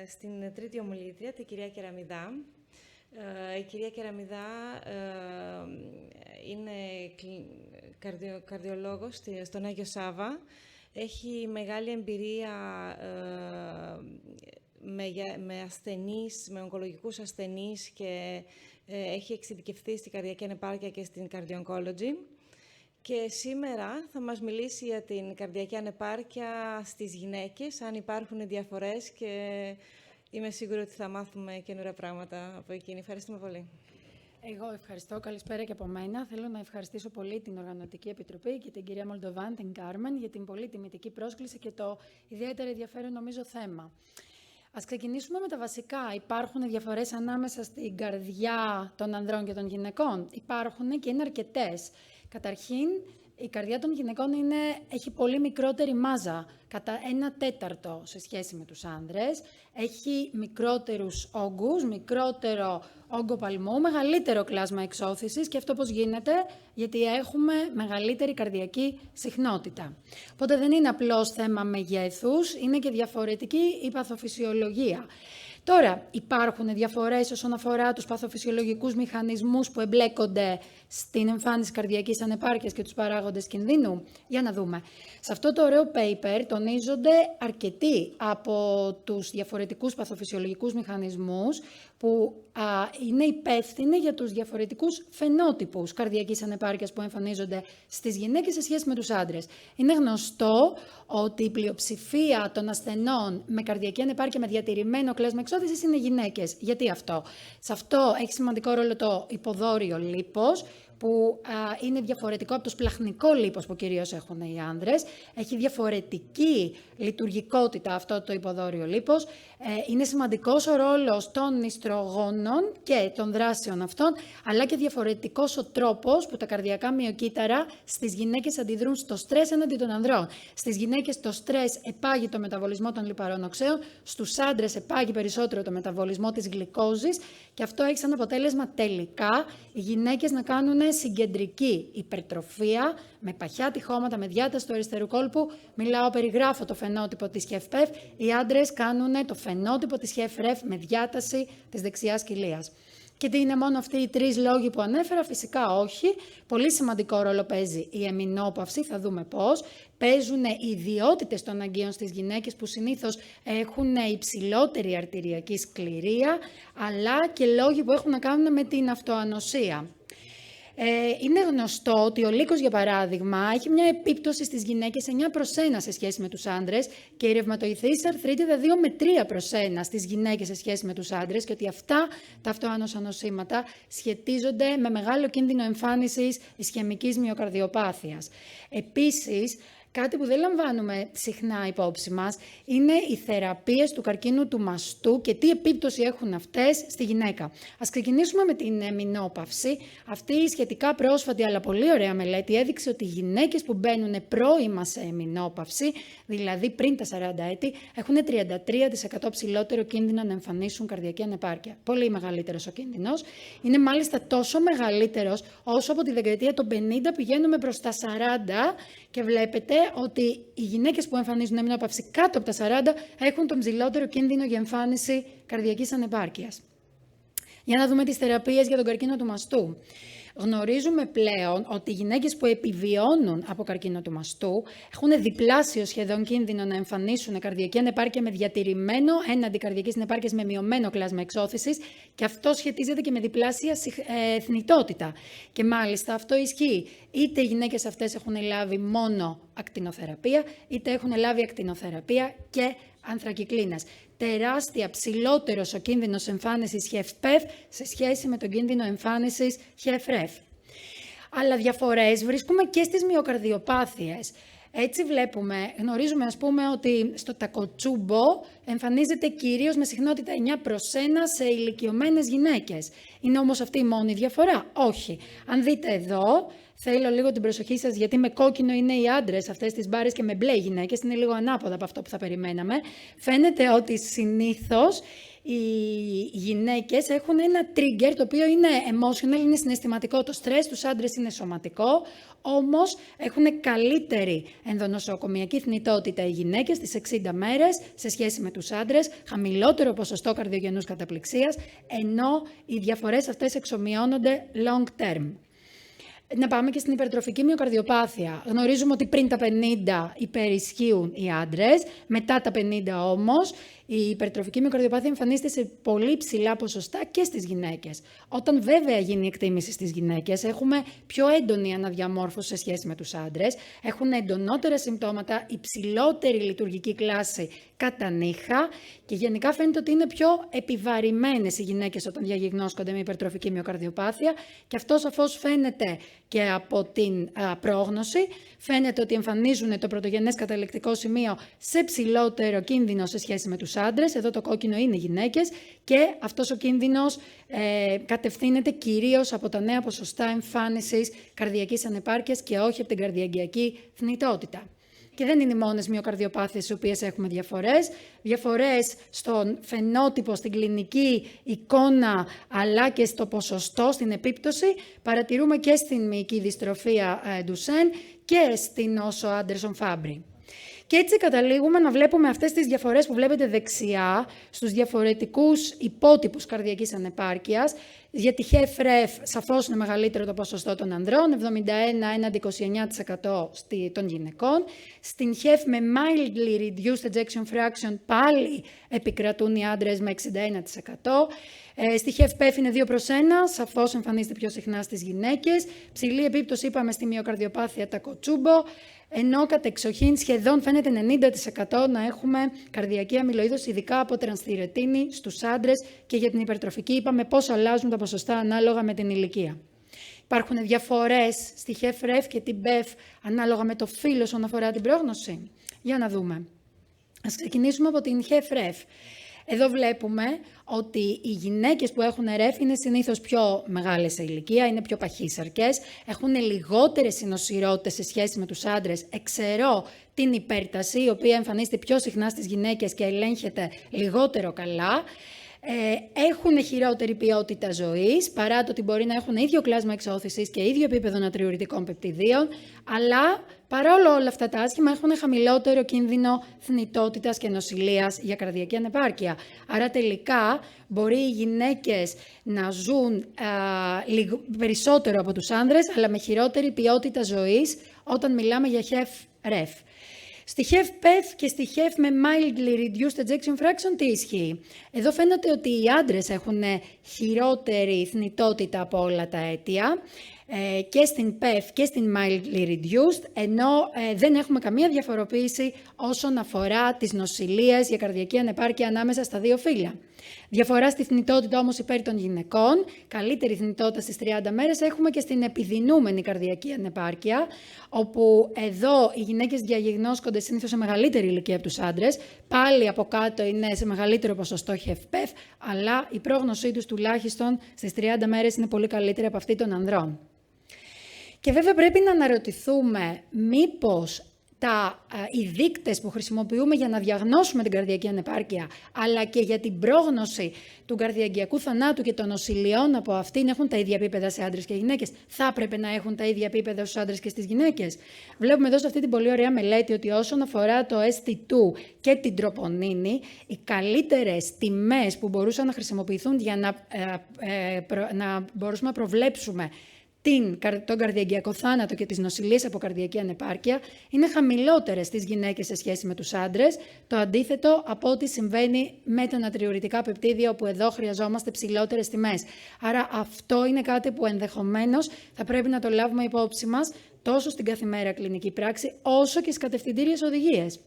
στην τρίτη ομιλήτρια, την κυρία Κεραμιδά. Η κυρία Κεραμιδά είναι καρδιολόγος στον Άγιο Σάββα. Έχει μεγάλη εμπειρία με ασθενείς, με ογκολογικούς ασθενείς και έχει εξειδικευτεί στην καρδιακή ανεπάρκεια και στην cardio-oncology. Και σήμερα θα μας μιλήσει για την καρδιακή ανεπάρκεια στις γυναίκες, αν υπάρχουν διαφορές, και είμαι σίγουρη ότι θα μάθουμε καινούργια πράγματα από εκείνη. Ευχαριστούμε πολύ. Εγώ ευχαριστώ. Καλησπέρα και από μένα. Θέλω να ευχαριστήσω πολύ την Οργανωτική Επιτροπή και την κυρία Μολντοβάν, την Κάρμεν, για την πολύ τιμητική πρόσκληση και το ιδιαίτερα ενδιαφέρον νομίζω θέμα. Ας ξεκινήσουμε με τα βασικά. Υπάρχουν διαφορές ανάμεσα στην καρδιά των ανδρών και των γυναικών? Υπάρχουν και είναι αρκετές. Καταρχήν, η καρδιά των γυναικών έχει πολύ μικρότερη μάζα, κατά 1/4 σε σχέση με τους άνδρες. Έχει μικρότερους όγκους, μικρότερο όγκο παλμού, μεγαλύτερο κλάσμα εξώθησης, και αυτό πώς γίνεται? Γιατί έχουμε μεγαλύτερη καρδιακή συχνότητα. Οπότε δεν είναι απλώς θέμα μεγέθους, είναι και διαφορετική η παθοφυσιολογία. Τώρα, υπάρχουν διαφορές όσον αφορά τους παθοφυσιολογικούς μηχανισμούς που εμπλέκονται στην εμφάνιση καρδιακής ανεπάρκειας και τους παράγοντες κινδύνου? Για να δούμε. Σε αυτό το ωραίο paper τονίζονται αρκετοί από τους διαφορετικούς παθοφυσιολογικούς μηχανισμούς που είναι υπεύθυνοι για τους διαφορετικούς φαινότυπους καρδιακής ανεπάρκειας που εμφανίζονται στις γυναίκες σε σχέση με τους άντρες. Είναι γνωστό ότι η πλειοψηφία των ασθενών με καρδιακή ανεπάρκεια με διατηρημένο κλάσμα εξώθησης είναι γυναίκες. Γιατί αυτό? Σε αυτό έχει σημαντικό ρόλο το υποδόριο λίπος, που είναι διαφορετικό από το σπλαχνικό λίπος που κυρίως έχουν οι άνδρες. Έχει διαφορετική λειτουργικότητα αυτό το υποδόριο λίπος. Είναι σημαντικός ο ρόλος των ιστρογόνων και των δράσεων αυτών, αλλά και διαφορετικός ο τρόπος που τα καρδιακά μυοκύτταρα στις γυναίκες αντιδρούν στο στρες έναντι των ανδρών. Στις γυναίκες το στρες επάγει το μεταβολισμό των λιπαρών οξέων, στους άντρες επάγει περισσότερο το μεταβολισμό της γλυκόζης, και αυτό έχει σαν αποτέλεσμα τελικά οι γυναίκες να κάνουν συγκεντρική υπερτροφία, με παχιά τυχώματα, με διάταση του αριστερού κόλπου. Περιγράφω το φαινότυπο της HFpEF. Οι άντρες κάνουν το φαινότυπο της HFrEF με διάταση της δεξιάς κοιλίας. Και τι είναι μόνο αυτοί οι 3 λόγοι που ανέφερα? Φυσικά όχι. Πολύ σημαντικό ρόλο παίζει η εμεινόπαυση, θα δούμε πώς. Παίζουν οι ιδιότητες των αγκίων στις γυναίκες που συνήθως έχουν υψηλότερη αρτηριακή σκληρία, αλλά και λόγοι που έχουν να κάνουν με την αυτοανοσία. Είναι γνωστό ότι ο λύκος, για παράδειγμα, έχει μια επίπτωση στις γυναίκες 9/1 σε σχέση με τους άντρες και η ρευματοϊθής αρθρίτιδα 2-3/1 στις γυναίκες σε σχέση με τους άντρες και ότι αυτά τα αυτοάνωσα νοσήματα σχετίζονται με μεγάλο κίνδυνο εμφάνισης ισχαιμικής μυοκαρδιοπάθειας. Επίσης, κάτι που δεν λαμβάνουμε συχνά υπόψη μας είναι οι θεραπείες του καρκίνου του μαστού και τι επίπτωση έχουν αυτές στη γυναίκα. Ας ξεκινήσουμε με την εμεινόπαυση. Αυτή η σχετικά πρόσφατη αλλά πολύ ωραία μελέτη έδειξε ότι οι γυναίκες που μπαίνουν πρώιμα σε εμεινόπαυση, δηλαδή πριν τα 40 έτη, έχουν 33% ψηλότερο κίνδυνο να εμφανίσουν καρδιακή ανεπάρκεια. Πολύ μεγαλύτερος ο κίνδυνος. Είναι μάλιστα τόσο μεγαλύτερος όσο από τη δεκαετία των 50 πηγαίνουμε προς τα 40 και βλέπετε ότι οι γυναίκες που εμφανίζουν εμεινόπαυση κάτω από τα 40 έχουν τον ψηλότερο κίνδυνο για εμφάνιση καρδιακής ανεπάρκειας. Για να δούμε τις θεραπείες για τον καρκίνο του μαστού. Γνωρίζουμε πλέον ότι οι γυναίκες που επιβιώνουν από καρκίνο του μαστού έχουν διπλάσιο σχεδόν κίνδυνο να εμφανίσουν καρδιακή ανεπάρκεια με διατηρημένο έναντι καρδιακής ανεπάρκειας με μειωμένο κλάσμα εξώθησης και αυτό σχετίζεται και με διπλάσια θνητότητα. Και μάλιστα αυτό ισχύει είτε οι γυναίκες αυτές έχουν λάβει μόνο ακτινοθεραπεία, είτε έχουν λάβει ακτινοθεραπεία και ανθρακυκλίνας. Τεράστια ψηλότερος ο κίνδυνος εμφάνισης HFpEF σε σχέση με τον κίνδυνο εμφάνισης HFrEF. Αλλά διαφορές βρίσκουμε και στις μυοκαρδιοπάθειες. Έτσι γνωρίζουμε ας πούμε ότι στο τακοτσούμπο εμφανίζεται κυρίως με συχνότητα 9/1 σε ηλικιωμένες γυναίκες. Είναι όμως αυτή η μόνη διαφορά? Όχι. Αν δείτε εδώ, θέλω λίγο την προσοχή σας γιατί με κόκκινο είναι οι άντρες αυτές τις μπάρες και με μπλε οι γυναίκες, είναι λίγο ανάποδα από αυτό που θα περιμέναμε. Φαίνεται ότι συνήθως οι γυναίκες έχουν ένα trigger το οποίο είναι emotional, είναι συναισθηματικό. Το στρες, τους άντρες είναι σωματικό, όμως έχουν καλύτερη ενδονοσοκομιακή θνητότητα οι γυναίκες στις 60 μέρες σε σχέση με τους άντρες, χαμηλότερο ποσοστό καρδιογενούς καταπληξίας, ενώ οι διαφορές αυτές εξομοιώνονται long term. Να πάμε και στην υπερτροφική μυοκαρδιοπάθεια. Γνωρίζουμε ότι πριν τα 50 υπερισχύουν οι άντρες, μετά τα 50 όμως η υπερτροφική μυοκαρδιοπάθεια εμφανίζεται σε πολύ ψηλά ποσοστά και στις γυναίκες. Όταν βέβαια γίνει η εκτίμηση στις γυναίκες, έχουμε πιο έντονη αναδιαμόρφωση σε σχέση με τους άντρες, έχουν εντονότερα συμπτώματα, υψηλότερη λειτουργική κλάση κατά νύχα και γενικά φαίνεται ότι είναι πιο επιβαρημένες οι γυναίκες όταν διαγνώσκονται με υπερτροφική μυοκαρδιοπάθεια και αυτό σαφώς φαίνεται και από την πρόγνωση. Φαίνεται ότι εμφανίζουν το πρωτογενές καταληκτικό σημείο σε ψηλότερο κίνδυνο σε σχέση με τους άντρες. Εδώ το κόκκινο είναι οι γυναίκες και αυτός ο κίνδυνος κατευθύνεται κυρίως από τα νέα ποσοστά εμφάνισης καρδιακής ανεπάρκειας και όχι από την καρδιαγγειακή θνητότητα. Και δεν είναι οι μόνες μυοκαρδιοπάθειες στις οποίες έχουμε διαφορές. Διαφορές στον φαινότυπο, στην κλινική εικόνα, αλλά και στο ποσοστό, στην επίπτωση, παρατηρούμε και στην μυϊκή δυστροφία Ντουσέν και στην νόσο Άντερσον-Φάμπρι. Και έτσι καταλήγουμε να βλέπουμε αυτές τις διαφορές που βλέπετε δεξιά στους διαφορετικούς υπότυπους καρδιακής ανεπάρκειας. Για τη HFrEF σαφώς είναι μεγαλύτερο το ποσοστό των ανδρών, 71 έναντι 29% των γυναικών. Στην HF με mildly reduced ejection fraction πάλι επικρατούν οι άντρες με 61%. Στη HFpEF είναι 2/1, σαφώς εμφανίζεται πιο συχνά στις γυναίκες. Ψηλή επίπτωση είπαμε στη μυοκαρδιοπάθεια τακοτσούμπο, ενώ κατεξοχήν σχεδόν φαίνεται 90% να έχουμε καρδιακή αμυλοείδωση, ειδικά από τρανσθυρετίνη στους άντρες και για την υπερτροφική είπαμε πώς αλλάζουν τα ποσοστά ανάλογα με την ηλικία. Υπάρχουν διαφορές στη HFrEF και την BEF ανάλογα με το φύλο όσον αφορά την πρόγνωση. Για να δούμε. Ας ξεκινήσουμε από την HFrEF. Εδώ βλέπουμε ότι οι γυναίκες που έχουν RF είναι συνήθως πιο μεγάλες σε ηλικία, είναι πιο παχύσαρκες, έχουν λιγότερες συνοσηρότητες σε σχέση με τους άντρες, εξαιρώ την υπέρταση, η οποία εμφανίζεται πιο συχνά στις γυναίκες και ελέγχεται λιγότερο καλά. έχουν χειρότερη ποιότητα ζωής, παρά το ότι μπορεί να έχουν ίδιο κλάσμα εξώθησης και ίδιο επίπεδο νατριουρητικών πεπτιδίων, αλλά παρόλο όλα αυτά τα άσχημα έχουν χαμηλότερο κίνδυνο θνητότητας και νοσηλείας για καρδιακή ανεπάρκεια. Άρα τελικά μπορεί οι γυναίκες να ζουν περισσότερο από τους άνδρες, αλλά με χειρότερη ποιότητα ζωής όταν μιλάμε για HEF-REF. Στη HEF-PEF και στη HEF με mildly reduced ejection fraction τι ισχύει? Εδώ φαίνεται ότι οι άντρες έχουν χειρότερη θνητότητα από όλα τα αίτια και στην PEF και στην mildly reduced, ενώ δεν έχουμε καμία διαφοροποίηση όσον αφορά τις νοσηλείες για καρδιακή ανεπάρκεια ανάμεσα στα δύο φύλλα. Διαφορά στη θνητότητα όμως υπέρ των γυναικών, καλύτερη θνητότητα στις 30 μέρες έχουμε και στην επιδεινούμενη καρδιακή ανεπάρκεια, όπου εδώ οι γυναίκες διαγνώσκονται συνήθως σε μεγαλύτερη ηλικία από τους άντρες, πάλι από κάτω είναι σε μεγαλύτερο ποσοστό HEF-PEF, αλλά η πρόγνωσή τους τουλάχιστον στις 30 μέρες είναι πολύ καλύτερη από αυτή των ανδρών. Και βέβαια πρέπει να αναρωτηθούμε μήπως οι δείκτες που χρησιμοποιούμε για να διαγνώσουμε την καρδιακή ανεπάρκεια, αλλά και για την πρόγνωση του καρδιαγγειακού θανάτου και των νοσηλειών από αυτήν έχουν τα ίδια επίπεδα σε άντρες και γυναίκες. Θα έπρεπε να έχουν τα ίδια επίπεδα στους άντρες και στις γυναίκες. Βλέπουμε εδώ σε αυτή την πολύ ωραία μελέτη ότι όσον αφορά το ST2 και την τροπονίνη, οι καλύτερες τιμές που μπορούσαν να χρησιμοποιηθούν για να μπορούσαμε να προβλέψουμε τον καρδιαγγειακό θάνατο και τις νοσηλείες από καρδιακή ανεπάρκεια είναι χαμηλότερες στις γυναίκες σε σχέση με τους άντρες, το αντίθετο από ό,τι συμβαίνει με τα νατριουρητικά πεπτίδια, όπου εδώ χρειαζόμαστε ψηλότερες τιμές. Άρα αυτό είναι κάτι που ενδεχομένως θα πρέπει να το λάβουμε υπόψη μας τόσο στην καθημερινή κλινική πράξη, όσο και στις κατευθυντήριες οδηγίες.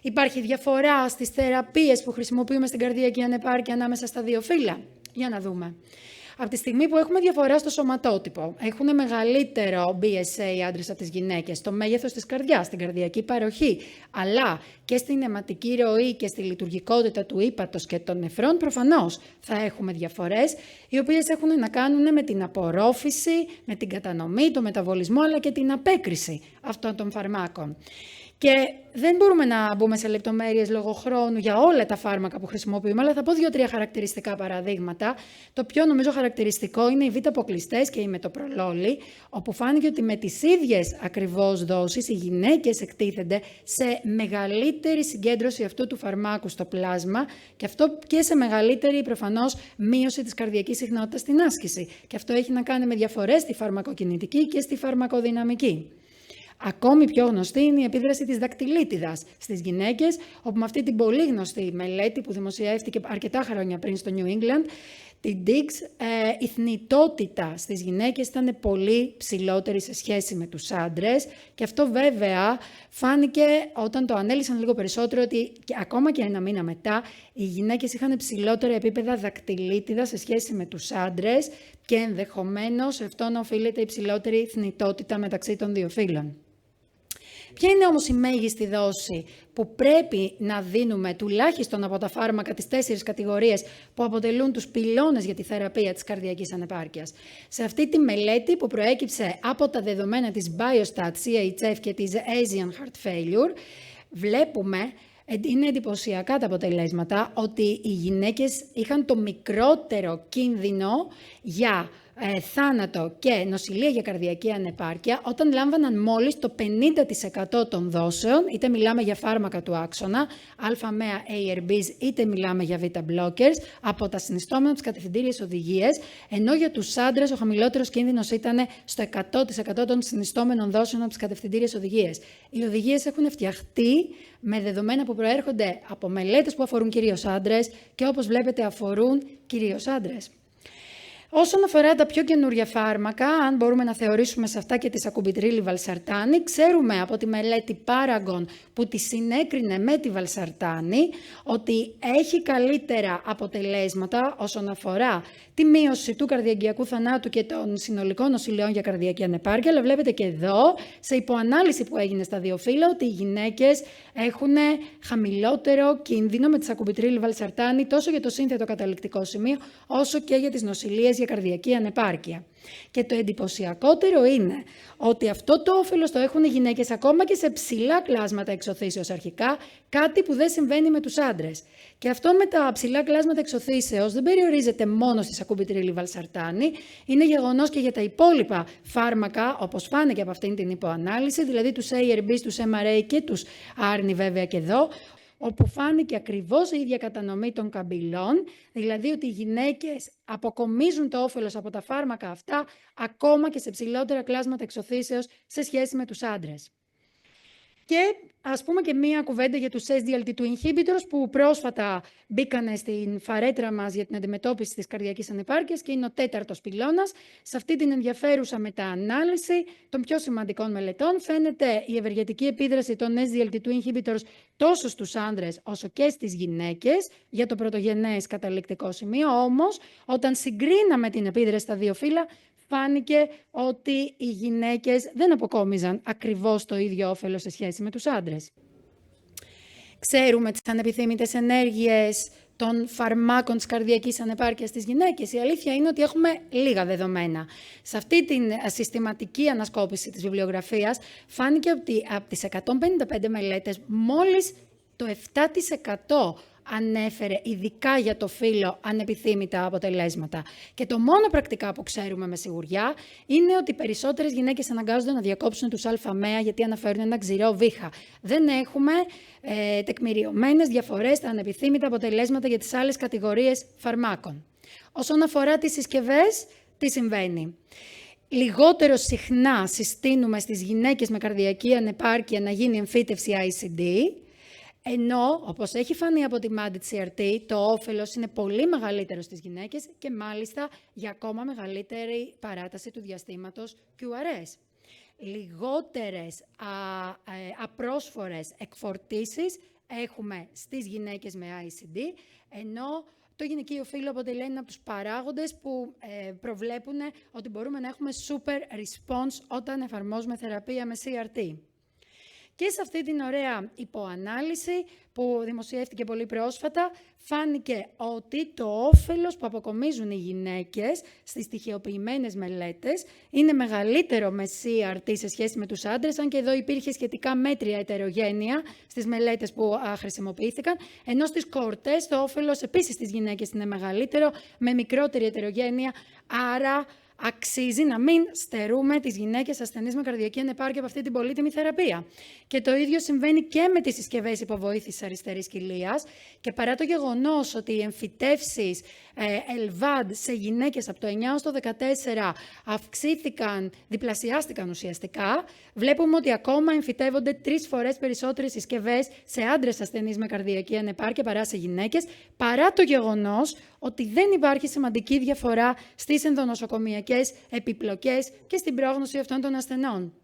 Υπάρχει διαφορά στις θεραπείες που χρησιμοποιούμε στην καρδιακή ανεπάρκεια ανάμεσα στα δύο φύλλα? Για να δούμε. Από τη στιγμή που έχουμε διαφορά στο σωματότυπο, έχουν μεγαλύτερο BSA άντρες από τις γυναίκες, στο μέγεθος της καρδιάς, στην καρδιακή παροχή, αλλά και στην αιματική ροή και στη λειτουργικότητα του ύπατος και των νεφρών, προφανώς θα έχουμε διαφορές, οι οποίες έχουν να κάνουν με την απορρόφηση, με την κατανομή, το μεταβολισμό, αλλά και την απέκριση αυτών των φαρμάκων. Και δεν μπορούμε να μπούμε σε λεπτομέρειες λόγω χρόνου για όλα τα φάρμακα που χρησιμοποιούμε, αλλά θα πω 2-3 χαρακτηριστικά παραδείγματα. Το πιο νομίζω χαρακτηριστικό είναι οι β-αποκλειστές και η μετοπρολόλη, όπου φάνηκε ότι με τις ίδιες ακριβώς δόσεις οι γυναίκες εκτίθενται σε μεγαλύτερη συγκέντρωση αυτού του φαρμάκου στο πλάσμα και αυτό και σε μεγαλύτερη προφανώς μείωση της καρδιακής συχνότητας στην άσκηση. Και αυτό έχει να κάνει με διαφορές στη φαρμακοκινητική και στη φαρμακοδυναμική. Ακόμη πιο γνωστή είναι η επίδραση της δακτυλίτιδας στις γυναίκες, όπου με αυτή την πολύ γνωστή μελέτη που δημοσιεύτηκε αρκετά χρόνια πριν στο New England, την DIGS, η θνητότητα στις γυναίκες ήταν πολύ ψηλότερη σε σχέση με τους άντρες και αυτό βέβαια φάνηκε όταν το ανέλυσαν λίγο περισσότερο ότι ακόμα και ένα μήνα μετά οι γυναίκες είχαν ψηλότερα επίπεδα δακτυλίτιδα σε σχέση με τους άντρες και ενδεχομένως αυτό να οφείλεται η ψηλότερη θνητότητα μεταξύ των δύο φύλων. Ποια είναι όμως η μέγιστη δόση που πρέπει να δίνουμε τουλάχιστον από τα φάρμακα τις 4 κατηγορίες που αποτελούν τους πυλώνες για τη θεραπεία της καρδιακής ανεπάρκειας? Σε αυτή τη μελέτη που προέκυψε από τα δεδομένα της Biostat, CHF και της Asian Heart Failure, βλέπουμε, είναι εντυπωσιακά τα αποτελέσματα, ότι οι γυναίκες είχαν το μικρότερο κίνδυνο για θάνατο και νοσηλεία για καρδιακή ανεπάρκεια όταν λάμβαναν μόλις το 50% των δόσεων, είτε μιλάμε για φάρμακα του άξονα, α-ΜΕΑ ARBs, είτε μιλάμε για β-blockers, από τα συνιστόμενα από τις κατευθυντήριες οδηγίες, ενώ για τους άντρες ο χαμηλότερος κίνδυνος ήταν στο 100% των συνιστόμενων δόσεων από τις κατευθυντήριες οδηγίες. Οι οδηγίες έχουν φτιαχτεί με δεδομένα που προέρχονται από μελέτες που αφορούν κυρίως άντρες και όπως βλέπετε αφορούν κυρίως άντρες. Όσον αφορά τα πιο καινούργια φάρμακα, αν μπορούμε να θεωρήσουμε σε αυτά και τη σακουμπιτρίλη βαλσαρτάνη, ξέρουμε από τη μελέτη Paragon που τη συνέκρινε με τη βαλσαρτάνη ότι έχει καλύτερα αποτελέσματα όσον αφορά τη μείωση του καρδιαγγειακού θανάτου και των συνολικών νοσηλειών για καρδιακή ανεπάρκεια, αλλά βλέπετε και εδώ, σε υποανάλυση που έγινε στα δύο φύλλα, ότι οι γυναίκες έχουν χαμηλότερο κίνδυνο με τη σακουμπιτρίλη βαλσαρτάνη τόσο για το σύνθετο καταληκτικό σημείο, όσο και για τις νοσηλείες για για καρδιακή ανεπάρκεια. Και το εντυπωσιακότερο είναι ότι αυτό το όφελος το έχουν οι γυναίκες ακόμα και σε ψηλά κλάσματα εξωθήσεως αρχικά, κάτι που δεν συμβαίνει με τους άντρες. Και αυτό με τα ψηλά κλάσματα εξωθήσεως δεν περιορίζεται μόνο στη σακουπιτρίλη βαλσαρτάνη, είναι γεγονός και για τα υπόλοιπα φάρμακα, όπως φάνηκε από αυτήν την υποανάλυση, δηλαδή τους ARBs, τους MRA και τους ARNI βέβαια και εδώ, όπου φάνηκε ακριβώς η ίδια κατανομή των καμπυλών, δηλαδή ότι οι γυναίκες αποκομίζουν το όφελος από τα φάρμακα αυτά ακόμα και σε ψηλότερα κλάσματα εξωθήσεως σε σχέση με τους άντρες. Και ας πούμε και μία κουβέντα για τους SGLT2 inhibitors που πρόσφατα μπήκανε στην φαρέτρα μας για την αντιμετώπιση της καρδιακής ανεπάρκειας και είναι ο τέταρτος πυλώνας. Σε αυτή την ενδιαφέρουσα μεταανάλυση των πιο σημαντικών μελετών φαίνεται η ευεργετική επίδραση των SGLT2 inhibitors τόσο στους άντρες όσο και στις γυναίκες για το πρωτογενές καταληκτικό σημείο. Όμως, όταν συγκρίναμε την επίδραση στα δύο φύλλα, φάνηκε ότι οι γυναίκες δεν αποκόμιζαν ακριβώς το ίδιο όφελος σε σχέση με τους άντρες. Ξέρουμε τις ανεπιθύμητες ενέργειες των φαρμάκων της καρδιακής ανεπάρκειας στις γυναίκες. Η αλήθεια είναι ότι έχουμε λίγα δεδομένα. Σε αυτή την συστηματική ανασκόπηση της βιβλιογραφίας φάνηκε ότι από τις 155 μελέτες μόλις το 7% ανέφερε ειδικά για το φύλο ανεπιθύμητα αποτελέσματα. Και το μόνο πρακτικά που ξέρουμε με σιγουριά είναι ότι περισσότερες γυναίκες αναγκάζονται να διακόψουν τους αλφα-μέα γιατί αναφέρουν ένα ξηρό βήχα. Δεν έχουμε τεκμηριωμένες διαφορές στα ανεπιθύμητα αποτελέσματα για τις άλλες κατηγορίες φαρμάκων. Όσον αφορά τις συσκευές, τι συμβαίνει? Λιγότερο συχνά συστήνουμε στις γυναίκες με καρδιακή ανεπάρκεια να γίνει εμφύτευση ICD, ενώ, όπως έχει φανεί από τη MADID-CRT, το όφελος είναι πολύ μεγαλύτερο στις γυναίκες και μάλιστα για ακόμα μεγαλύτερη παράταση του διαστήματος QRS. Λιγότερες απρόσφορες εκφορτήσεις έχουμε στις γυναίκες με ICD, ενώ το γυναικείο φύλο αποτελεί ένα από τους παράγοντες που προβλέπουν ότι μπορούμε να έχουμε super response όταν εφαρμόζουμε θεραπεία με CRT. Και σε αυτή την ωραία υποανάλυση που δημοσιεύτηκε πολύ πρόσφατα, φάνηκε ότι το όφελος που αποκομίζουν οι γυναίκες στις στοιχειοποιημένες μελέτες είναι μεγαλύτερο με CRT σε σχέση με τους άντρες, αν και εδώ υπήρχε σχετικά μέτρια ετερογένεια στις μελέτες που χρησιμοποιήθηκαν, ενώ στις κορτές το όφελος επίσης στις γυναίκες είναι μεγαλύτερο, με μικρότερη ετερογένεια, άρα αξίζει να μην στερούμε τις γυναίκες ασθενείς με καρδιακή ανεπάρκεια από αυτή την πολύτιμη θεραπεία. Και το ίδιο συμβαίνει και με τις συσκευές υποβοήθησης αριστερής κοιλίας. Και παρά το γεγονός ότι οι εμφυτεύσεις LVAD σε γυναίκες από το 9 στο 14 αυξήθηκαν, διπλασιάστηκαν ουσιαστικά, βλέπουμε ότι ακόμα εμφυτεύονται 3 φορές περισσότερες συσκευές σε άντρες ασθενείς με καρδιακή ανεπάρκεια παρά σε γυναίκες, παρά το γεγονός ότι δεν υπάρχει σημαντική διαφορά στις ενδονοσοκομιακές επιπλοκές και στην πρόγνωση αυτών των ασθενών.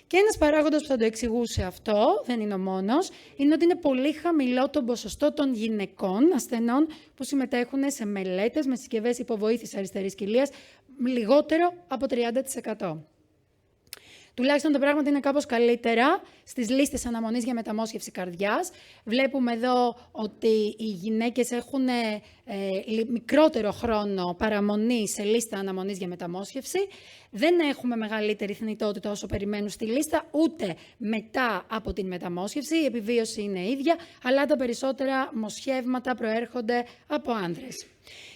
Και ένας παράγοντας που θα το εξηγούσε αυτό, δεν είναι ο μόνος, είναι ότι είναι πολύ χαμηλό το ποσοστό των γυναικών ασθενών που συμμετέχουν σε μελέτες με συσκευές υποβοήθησης αριστερής κοιλίας, λιγότερο από 30%. Τουλάχιστον τα πράγματα είναι κάπως καλύτερα στις λίστες αναμονής για μεταμόσχευση καρδιάς. Βλέπουμε εδώ ότι οι γυναίκες έχουν μικρότερο χρόνο παραμονή σε λίστα αναμονής για μεταμόσχευση. Δεν έχουμε μεγαλύτερη θνητότητα όσο περιμένουν στη λίστα, ούτε μετά από την μεταμόσχευση. Η επιβίωση είναι ίδια, αλλά τα περισσότερα μοσχεύματα προέρχονται από άνδρες.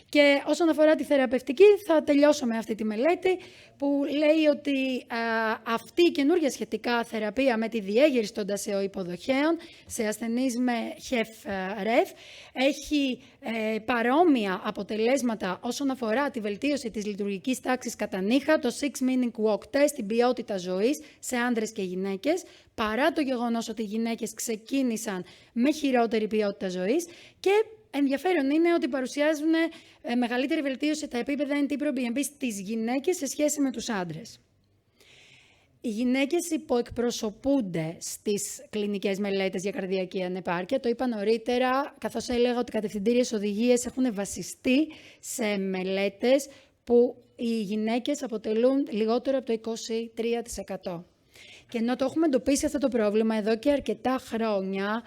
Και όσον αφορά τη θεραπευτική, θα τελειώσω με αυτή τη μελέτη που λέει ότι αυτή η καινούργια σχετικά θεραπεία με τη διέγερση των τασεοϊποδοχέων σε ασθενείς με HFrEF έχει παρόμοια αποτελέσματα όσον αφορά τη βελτίωση της λειτουργικής τάξης κατά νύχτα, το 6-minute walk test, την ποιότητα ζωής σε άνδρες και γυναίκες, παρά το γεγονός ότι οι γυναίκες ξεκίνησαν με χειρότερη ποιότητα ζωής και ενδιαφέρον είναι ότι παρουσιάζουν μεγαλύτερη βελτίωση τα επίπεδα NT-proBNP στις γυναίκες σε σχέση με τους άντρες. Οι γυναίκες υποεκπροσωπούνται στις κλινικές μελέτες για καρδιακή ανεπάρκεια. Το είπα νωρίτερα, καθώς έλεγα ότι οι κατευθυντήριες οδηγίες έχουν βασιστεί σε μελέτες που οι γυναίκες αποτελούν λιγότερο από το 23%. Και ενώ το έχουμε εντοπίσει αυτό το πρόβλημα εδώ και αρκετά χρόνια,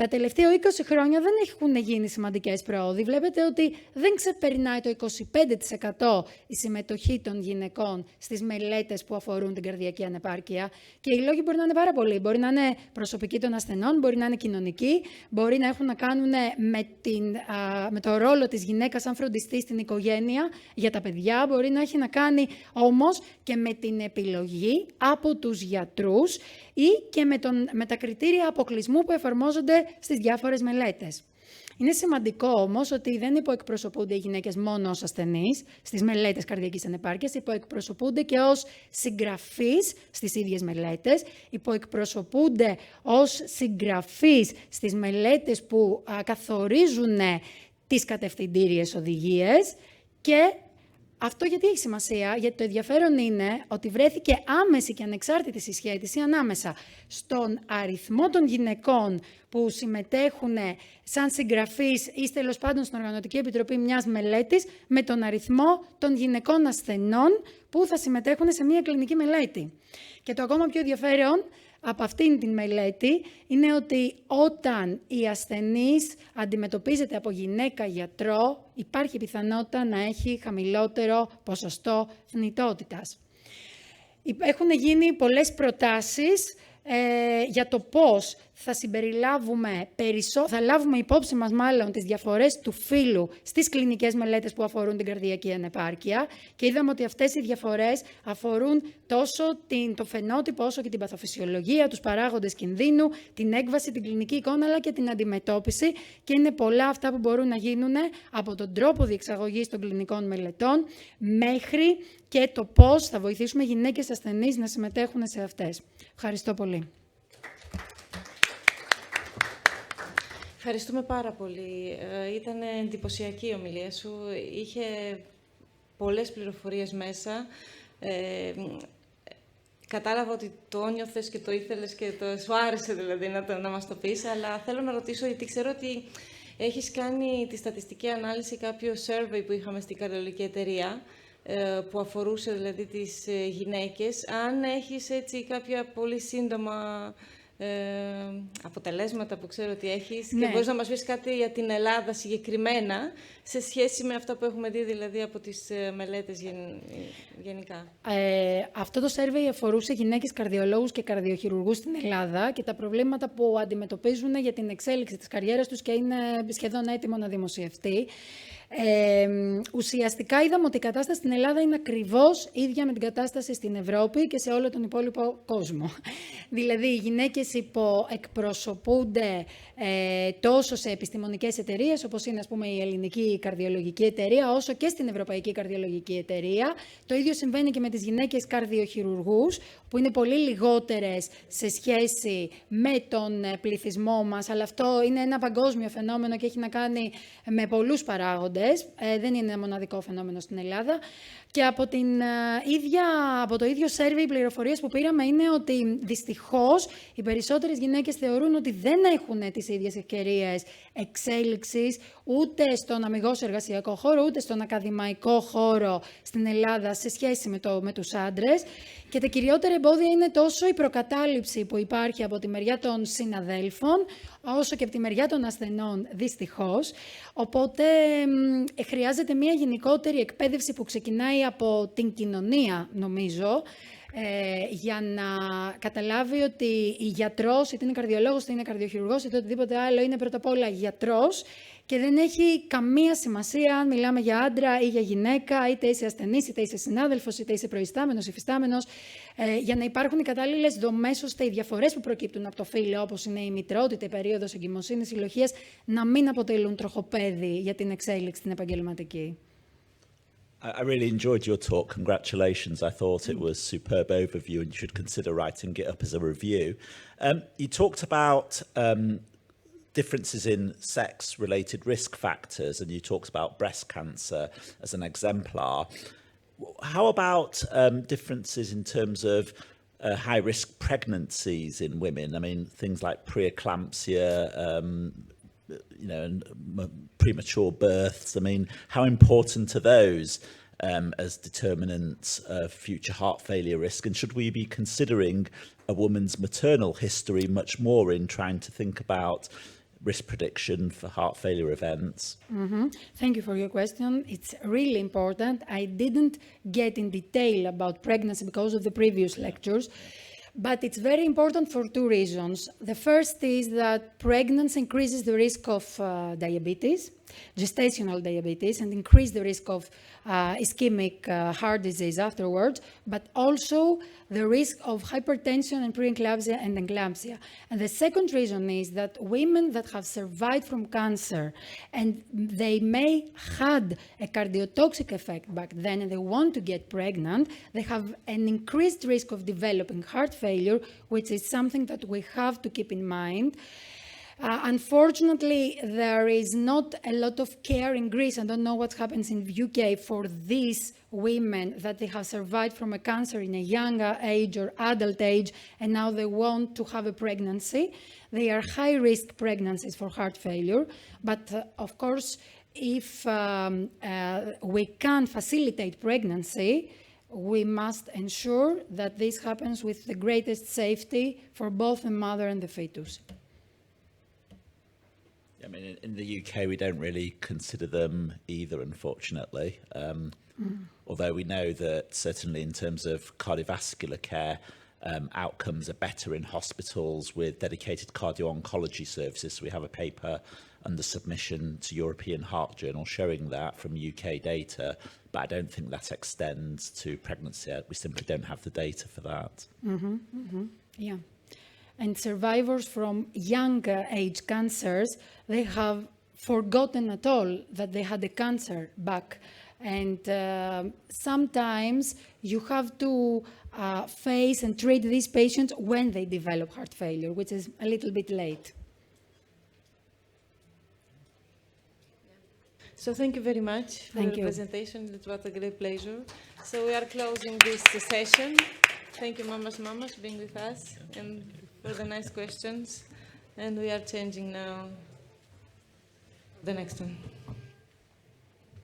Τα τελευταία 20 χρόνια δεν έχουν γίνει σημαντικές πρόοδοι. Βλέπετε ότι δεν ξεπερνάει το 25% η συμμετοχή των γυναικών στις μελέτες που αφορούν την καρδιακή ανεπάρκεια. Και οι λόγοι μπορεί να είναι πάρα πολλοί. Μπορεί να είναι προσωπικοί των ασθενών, μπορεί να είναι κοινωνικοί, μπορεί να έχουν να κάνουν με το ρόλο της γυναίκας σαν φροντιστή στην οικογένεια για τα παιδιά, μπορεί να έχει να κάνει όμως και με την επιλογή από τους γιατρούς ή και με τα κριτήρια αποκλεισμού που εφαρμόζονται στις διάφορες μελέτες. Είναι σημαντικό όμως ότι δεν υποεκπροσωπούνται οι γυναίκες μόνο ως ασθενείς στις μελέτες καρδιακής ανεπάρκειας, υποεκπροσωπούνται και ως συγγραφείς στις ίδιες μελέτες, υποεκπροσωπούνται ως συγγραφείς στις μελέτες που καθορίζουν τις κατευθυντήριες οδηγίες. Και αυτό γιατί έχει σημασία? Γιατί το ενδιαφέρον είναι ότι βρέθηκε άμεση και ανεξάρτητη συσχέτιση ανάμεσα στον αριθμό των γυναικών που συμμετέχουν σαν συγγραφείς ή τέλος πάντων στην Οργανωτική Επιτροπή μιας μελέτης με τον αριθμό των γυναικών ασθενών που θα συμμετέχουν σε μια κλινική μελέτη. Και το ακόμα πιο ενδιαφέρον από αυτήν την μελέτη είναι ότι όταν η ασθενής αντιμετωπίζεται από γυναίκα γιατρό, υπάρχει πιθανότητα να έχει χαμηλότερο ποσοστό θνητότητας. Έχουν γίνει πολλές προτάσεις για το πώς θα θα λάβουμε υπόψη μας μάλλον τις διαφορές του φύλου στις κλινικές μελέτες που αφορούν την καρδιακή ανεπάρκεια και είδαμε ότι αυτές οι διαφορές αφορούν τόσο το φαινότυπο όσο και την παθοφυσιολογία, τους παράγοντες κινδύνου, την έκβαση, την κλινική εικόνα αλλά και την αντιμετώπιση και είναι πολλά αυτά που μπορούν να γίνουν από τον τρόπο διεξαγωγής των κλινικών μελετών μέχρι και το πώς θα βοηθήσουμε γυναίκες ασθενείς να συμμετέχουν σε αυτές. Ευχαριστώ πολύ. Ευχαριστούμε πάρα πολύ. Ήταν εντυπωσιακή η ομιλία σου. Είχε πολλές πληροφορίες μέσα. Κατάλαβα ότι το νιώθες και το ήθελες και σου άρεσε δηλαδή να μας το πεις, αλλά θέλω να ρωτήσω, γιατί ξέρω ότι έχεις κάνει τη στατιστική ανάλυση κάποιο survey που είχαμε στην καρδιολογική εταιρεία, που αφορούσε δηλαδή τις γυναίκες. Αν έχεις έτσι κάποια πολύ σύντομα αποτελέσματα που ξέρω ότι έχεις και μπορείς να μας πεις κάτι για την Ελλάδα συγκεκριμένα σε σχέση με αυτά που έχουμε δει δηλαδή από τις μελέτες γενικά. Αυτό το survey αφορούσε γυναίκες καρδιολόγους και καρδιοχειρουργούς στην Ελλάδα και τα προβλήματα που αντιμετωπίζουν για την εξέλιξη της καριέρας τους και είναι σχεδόν έτοιμο να δημοσιευτεί. Ουσιαστικά είδαμε ότι η κατάσταση στην Ελλάδα είναι ακριβώς ίδια με την κατάσταση στην Ευρώπη και σε όλο τον υπόλοιπο κόσμο. Δηλαδή, οι γυναίκες υποεκπροσωπούνται τόσο σε επιστημονικές εταιρείες, όπως είναι ας πούμε, η Ελληνική Καρδιολογική Εταιρεία, όσο και στην Ευρωπαϊκή Καρδιολογική Εταιρεία. Το ίδιο συμβαίνει και με τις γυναίκες καρδιοχειρουργούς, που είναι πολύ λιγότερες σε σχέση με τον πληθυσμό μας, αλλά αυτό είναι ένα παγκόσμιο φαινόμενο και έχει να κάνει με πολλούς παράγοντες. Δεν είναι ένα μοναδικό φαινόμενο στην Ελλάδα. Και από το ίδιο σέρβι, οι πληροφορίες που πήραμε είναι ότι δυστυχώς οι περισσότερες γυναίκες θεωρούν ότι δεν έχουν τις ίδιες ευκαιρίες εξέλιξης ούτε στον αμιγώς εργασιακό χώρο, ούτε στον ακαδημαϊκό χώρο στην Ελλάδα σε σχέση με τους άντρες. Και τα κυριότερα εμπόδια είναι τόσο η προκατάληψη που υπάρχει από τη μεριά των συναδέλφων, όσο και από τη μεριά των ασθενών, δυστυχώς. Οπότε χρειάζεται μια γενικότερη εκπαίδευση που ξεκινάει από την κοινωνία, νομίζω, για να καταλάβει ότι η γιατρός, είτε είναι καρδιολόγος, είτε είναι καρδιοχειρουργός, είτε οτιδήποτε άλλο, είναι πρώτα απ' όλα γιατρός και δεν έχει καμία σημασία αν μιλάμε για άντρα ή για γυναίκα, είτε είσαι ασθενής, είτε είσαι συνάδελφος, είτε είσαι προϊστάμενος, υφιστάμενος, για να υπάρχουν οι κατάλληλες δομές ώστε οι διαφορές που προκύπτουν από το φύλο, όπως είναι η μητρότητα, η περίοδος εγκυμοσύνης, ηλοχίας, να μην αποτελούν τροχοπέδι για την εξέλιξη την επαγγελματική. I really enjoyed your talk. Congratulations. I thought it was a superb overview and you should consider writing it up as a review. You talked about differences in sex-related risk factors and you talked about breast cancer as an exemplar. How about differences in terms of high-risk pregnancies in women? I mean, things like preeclampsia, and premature births. I mean, how important are those as determinants of future heart failure risk? And should we be considering a woman's maternal history much more in trying to think about risk prediction for heart failure events? Thank you for your question. It's really important. I didn't get in detail about pregnancy because of the previous lectures, but it's very important for two reasons. The first is that pregnancy increases the risk of diabetes, gestational diabetes, and increase the risk of ischemic heart disease afterwards, but also the risk of hypertension and preeclampsia and eclampsia. And the second reason is that women that have survived from cancer and they may had a cardiotoxic effect back then and they want to get pregnant, they have an increased risk of developing heart failure, which is something that we have to keep in mind. Unfortunately, there is not a lot of care in Greece. I don't know what happens in the UK for these women that they have survived from a cancer in a younger age or adult age, and now they want to have a pregnancy. They are high-risk pregnancies for heart failure. But of course, if we can facilitate pregnancy, we must ensure that this happens with the greatest safety for both the mother and the fetus. I mean, in the UK, we don't really consider them either, unfortunately. Although we know that certainly in terms of cardiovascular care, outcomes are better in hospitals with dedicated cardio-oncology services. So we have a paper under submission to European Heart Journal showing that from UK data, but I don't think that extends to pregnancy. We simply don't have the data for that. Yeah. And survivors from younger age cancers, they have forgotten at all that they had a cancer back. And sometimes you have to face and treat these patients when they develop heart failure, which is a little bit late. So thank you very much for your presentation. It was a great pleasure. So we are closing this session. Thank you, mamas, being with us and for the nice questions. And we are changing now the next one.